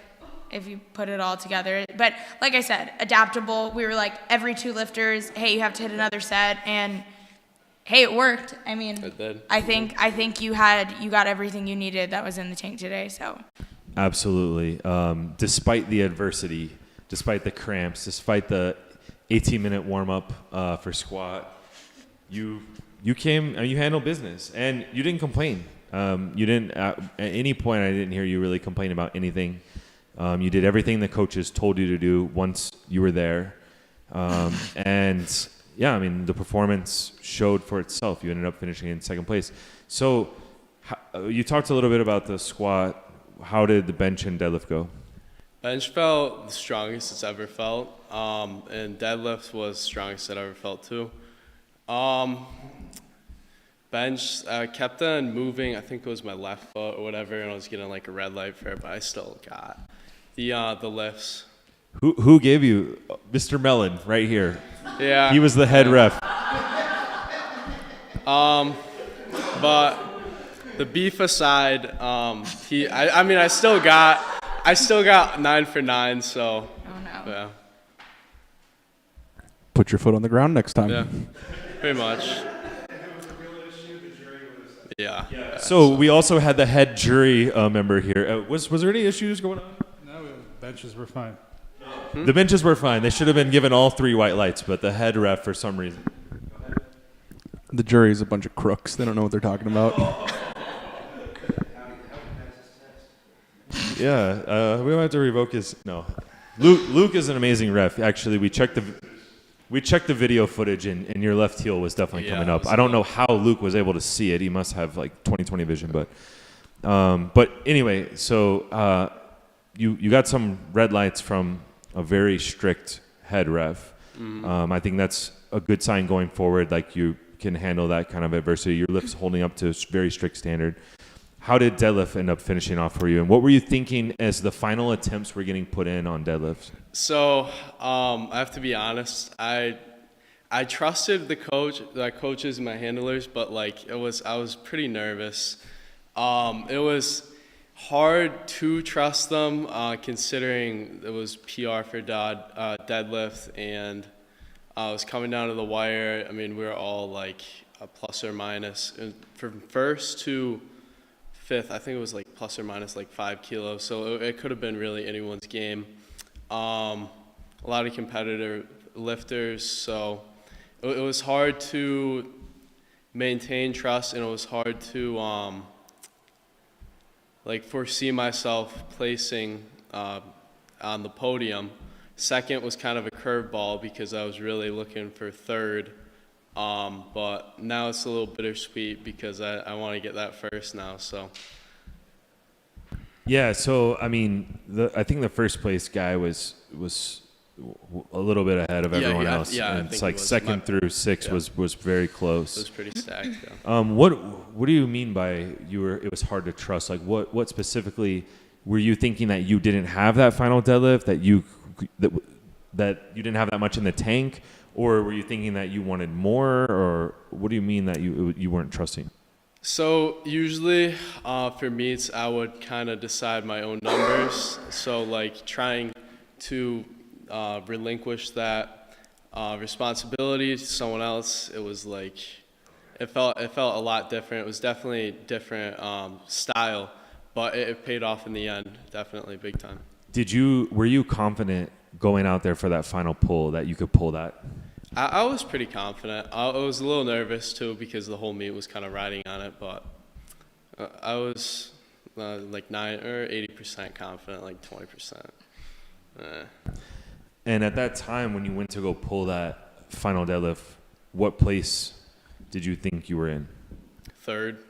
if you put it all together. But like I said, adaptable. We were like every 2 lifters, hey, you have to hit another set, and hey, it worked. I mean, it did. I think you got everything you needed that was in the tank today. So. Absolutely. Despite the adversity, despite the cramps, despite the 18-minute warm up for squat, you handled business, and you didn't complain. You didn't at any point. I didn't hear you really complain about anything. You did everything the coaches told you to do once you were there, and. Yeah, I mean, the performance showed for itself. You ended up finishing in second place. So you talked a little bit about the squat. How did the bench and deadlift go? Bench felt the strongest it's ever felt, and deadlift was strongest it ever felt too. Bench, I kept on moving. I think it was my left foot or whatever, and I was getting like a red light for it, but I still got the lifts. Who gave you Mr. Mellon right here? Yeah. He was the head ref. But the beef aside, I still got 9 for 9, so. Oh no. Yeah. Put your foot on the ground next time. Yeah. Pretty much. Yeah. So we also had the head jury member here. Was there any issues going on? No, benches were fine. The benches were fine. They should have been given all 3 white lights, but the head ref, for some reason. The jury is a bunch of crooks. They don't know what they're talking about. Yeah, we might have to revoke his. No, Luke is an amazing ref. Actually, we checked the video footage, and your left heel was definitely coming up. I don't know how Luke was able to see it. He must have like 20/20 vision, but anyway, so you got some red lights from a very strict head ref. I think that's a good sign going forward. Like, you can handle that kind of adversity. Your lift's holding up to a very strict standard. how did deadlift end up finishing off for you? And what were you thinking as the final attempts were getting put in on deadlifts? So I have to be honest. I trusted the coaches and my handlers, but like I was pretty nervous. It was hard to trust them considering it was PR for deadlift, and I was coming down to the wire. I mean, we were all like a plus or minus. And from first to fifth, I think it was like plus or minus like 5 kilos. So it could have been really anyone's game. A lot of competitor lifters, so it was hard to maintain trust, and it was hard to like foresee myself placing on the podium. Second was kind of a curveball because I was really looking for third, but now it's a little bittersweet because I want to get that first now. So Yeah, so I mean, I think the first place guy was a little bit ahead of everyone else. Yeah, and it's like second through sixth was very close. It was pretty stacked. Yeah. What do you mean by it was hard to trust? Like what specifically were you thinking that you didn't have that final deadlift, that you didn't have that much in the tank, or were you thinking that you wanted more, or what do you mean that you weren't trusting? So usually for meets, I would kind of decide my own numbers. So like trying to relinquish that responsibility to someone else, it was like it felt a lot different. It was definitely different style, but it paid off in the end, definitely big time. Were you confident going out there for that final pull that you could pull that? I was pretty confident. I was a little nervous too because the whole meet was kind of riding on it, but I was like 9 or 80% confident, like 20%. And at that time, when you went to go pull that final deadlift, what place did you think you were in? Third.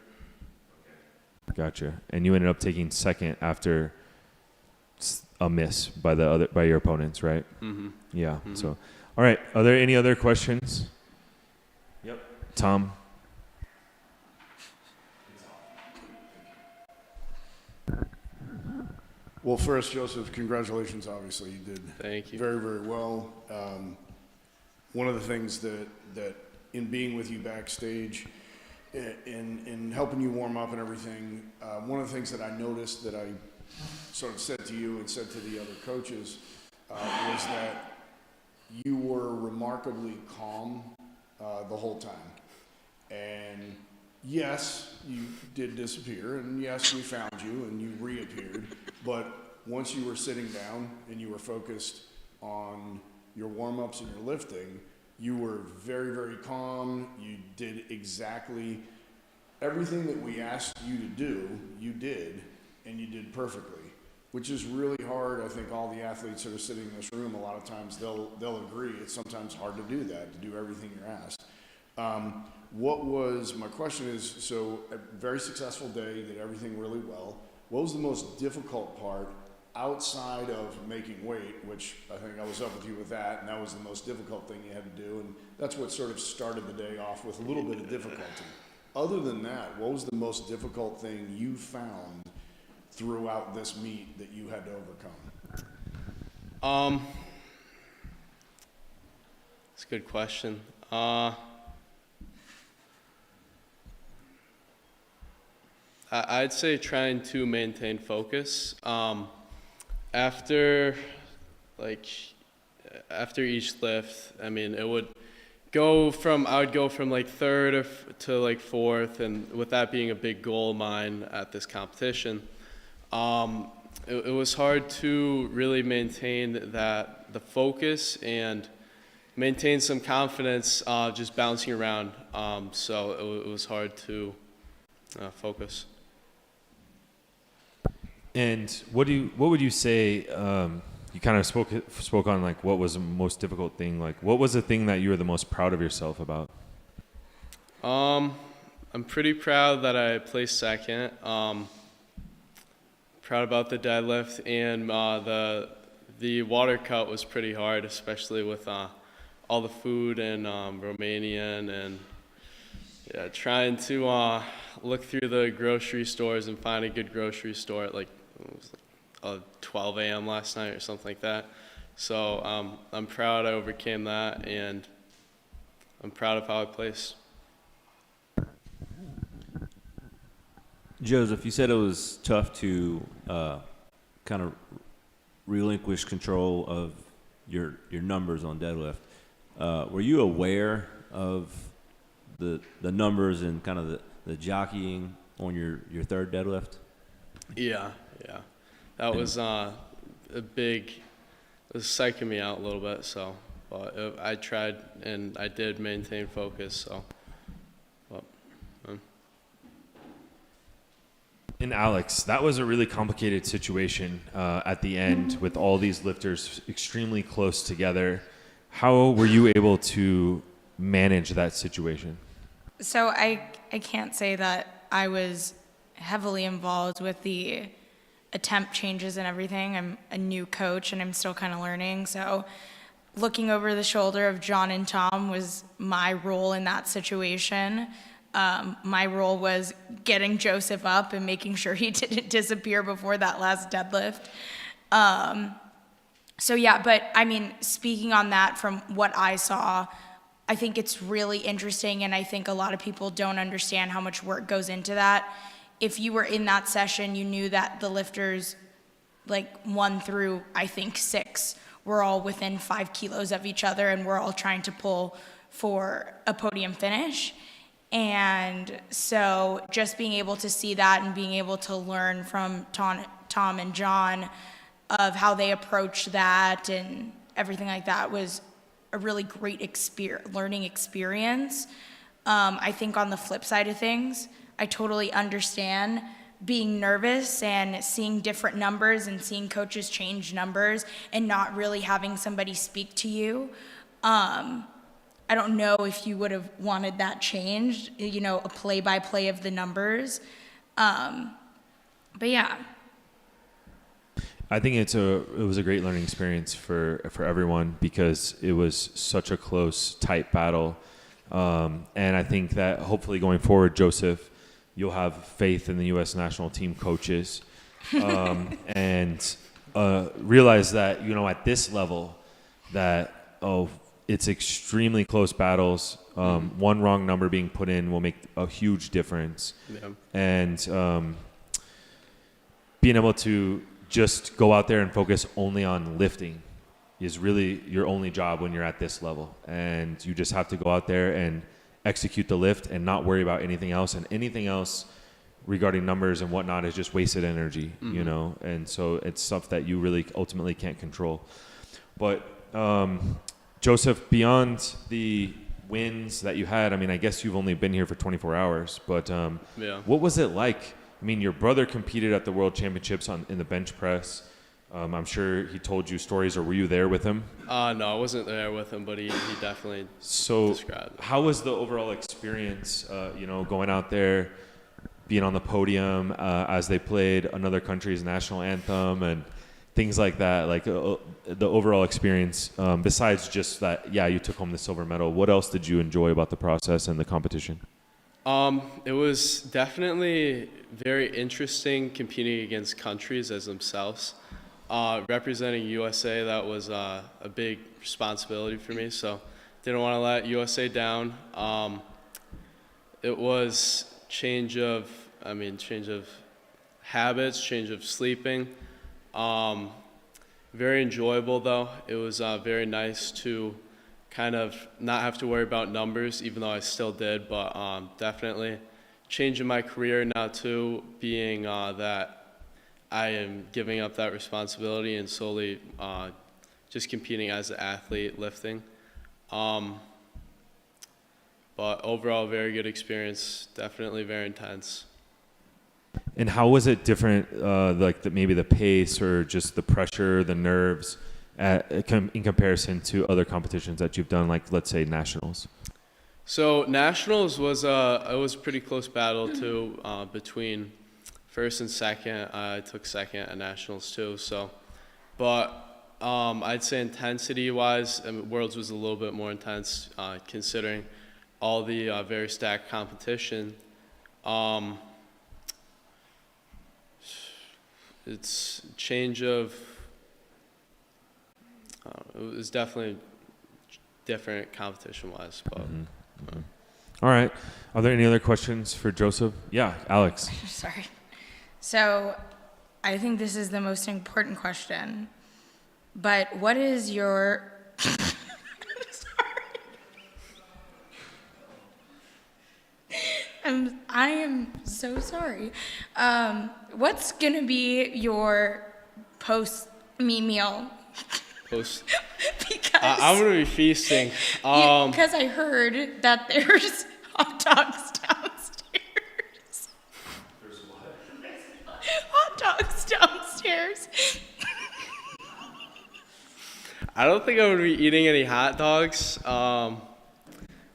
Gotcha. And you ended up taking second after a miss by your opponents, right? Mm-hmm. Yeah. Mm-hmm. So, all right. Are there any other questions? Yep. Tom. Well, first, Joseph, congratulations. Obviously, you did Thank you. very, very well. One of the things that in being with you backstage, in helping you warm up and everything, one of the things that I noticed that I sort of said to you and said to the other coaches was that you were remarkably calm the whole time. And yes, you did disappear, and yes, we found you and you reappeared, but once you were sitting down and you were focused on your warm-ups and your lifting, you were very, very calm. You did exactly everything that we asked you to do, you did, and you did perfectly, which is really hard. I think all the athletes that are sitting in this room, a lot of times they'll agree. It's sometimes hard to do that, to do everything you're asked. My question is, so a very successful day, did everything really well. What was the most difficult part outside of making weight, which I think I was up with you with that, and that was the most difficult thing you had to do, and that's what sort of started the day off with a little bit of difficulty. Other than that, what was the most difficult thing you found throughout this meet that you had to overcome? That's a good question. I'd say trying to maintain focus. After each lift, I mean, I would go from like third to like fourth, and with that being a big goal of mine at this competition, it was hard to really maintain the focus and maintain some confidence just bouncing around. So it was hard to focus. And what would you say? You kind of spoke on like what was the most difficult thing. Like, what was the thing that you were the most proud of yourself about? I'm pretty proud that I placed second. Proud about the deadlift, and the water cut was pretty hard, especially with all the food in Romanian, and Yeah, trying to look through the grocery stores and find a good grocery store at like, it was like 12 a.m. last night or something like that. So I'm proud I overcame that, and I'm proud of how I placed. Joseph, you said it was tough to kind of relinquish control of your numbers on deadlift. Were you aware of the numbers and kind of the jockeying on your third deadlift? Yeah. That was a big, it was psyching me out a little bit, so, but I tried and I did maintain focus, so, but, And Alex, that was a really complicated situation at the end with all these lifters extremely close together. How were you able to manage that situation? So I can't say that I was heavily involved with the attempt changes and everything. I'm a new coach and I'm still kind of learning. So looking over the shoulder of John and Tom was my role in that situation. My role was getting Joseph up and making sure he didn't disappear before that last deadlift. So yeah, but I mean, speaking on that from what I saw, I think it's really interesting, and I think a lot of people don't understand how much work goes into that. If you were in that session, you knew that the lifters, like 1 through, I think, 6, were all within 5 kilos of each other, and we're all trying to pull for a podium finish. And so just being able to see that and being able to learn from Tom and John of how they approach that and everything like that was a really great learning experience. I think on the flip side of things, I totally understand being nervous and seeing different numbers and seeing coaches change numbers and not really having somebody speak to you. I don't know if you would have wanted that changed, you know, a play-by-play of the numbers. But yeah. I think it was a great learning experience for everyone because it was such a close, tight battle. And I think that hopefully going forward, Joseph, you'll have faith in the U.S. national team coaches and realize that, you know, at this level that, it's extremely close battles. One wrong number being put in will make a huge difference. Yeah. And being able to just go out there and focus only on lifting is really your only job when you're at this level. And you just have to go out there and execute the lift and not worry about anything else. And anything else regarding numbers and whatnot is just wasted energy, you know? And so it's stuff that you really ultimately can't control. But Joseph, beyond the wins that you had, I mean, I guess you've only been here for 24 hours, but what was it like? I mean, your brother competed at the World Championships in the bench press. I'm sure he told you stories, or were you there with him? No, I wasn't there with him, but he definitely described it. How was the overall experience, you know, going out there, being on the podium as they played another country's national anthem and things like that, like the overall experience, besides just that, yeah, you took home the silver medal. What else did you enjoy about the process and the competition? It was definitely very interesting competing against countries as themselves. Representing USA, that was a big responsibility for me, so didn't want to let USA down. It was change of habits, change of sleeping. Very enjoyable though. It was very nice to kind of not have to worry about numbers, even though I still did, but definitely changing my career now too, being that I am giving up that responsibility and solely just competing as an athlete, lifting. But overall, very good experience, definitely very intense. And how was it different, maybe the pace or just the pressure, the nerves, in comparison to other competitions that you've done, like let's say nationals? So nationals was a pretty close battle too, between first and second. I took second at nationals too. So, but I'd say intensity-wise, Worlds was a little bit more intense, considering all the very stacked competition. It's a change of, it was definitely different competition-wise. But All right. Are there any other questions for Joseph? Yeah, Alex. Sorry. So I think this is the most important question. But what is your... I am so sorry. What's going to be your post-meet meal? Post. Because I'm going to be feasting. Because I heard that there's hot dogs downstairs. There's what? Hot dogs downstairs. I don't think I'm going to be eating any hot dogs.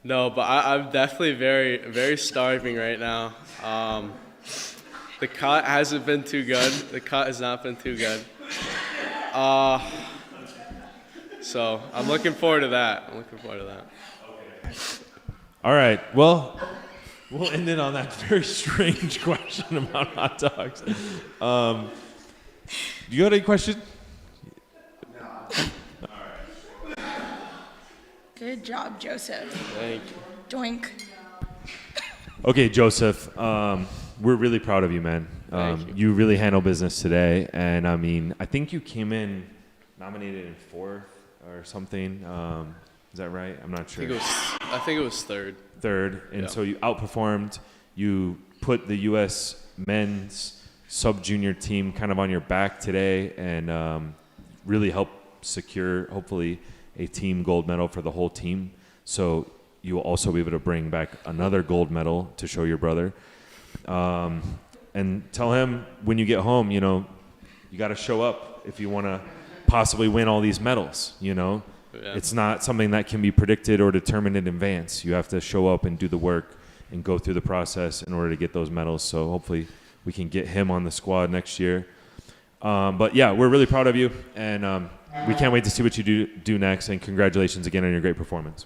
No, but I'm definitely very, very starving right now. The cut hasn't been too good. The cut has not been too good. So I'm looking forward to that. All right. Well, we'll end it on that very strange question about hot dogs. Do you got any question? Good job, Joseph. Thank you. Doink. Okay, Joseph, we're really proud of you, man. Thank You really handled business today, and I mean, I think you came in nominated in 4th or something. Is that right? I'm not sure. I think it was 3rd. 3rd, and Yeah. so you outperformed. You put the U.S. men's sub-junior team kind of on your back today, and really helped secure, hopefully, a team gold medal for the whole team. So you will also be able to bring back another gold medal to show your brother. And tell him when you get home, you know, you got to show up if you want to possibly win all these medals, you know. Yeah. It's not something that can be predicted or determined in advance. You have to show up and do the work and go through the process in order to get those medals. So hopefully we can get him on the squad next year. But yeah, we're really proud of you, and we can't wait to see what you do next, and congratulations again on your great performance.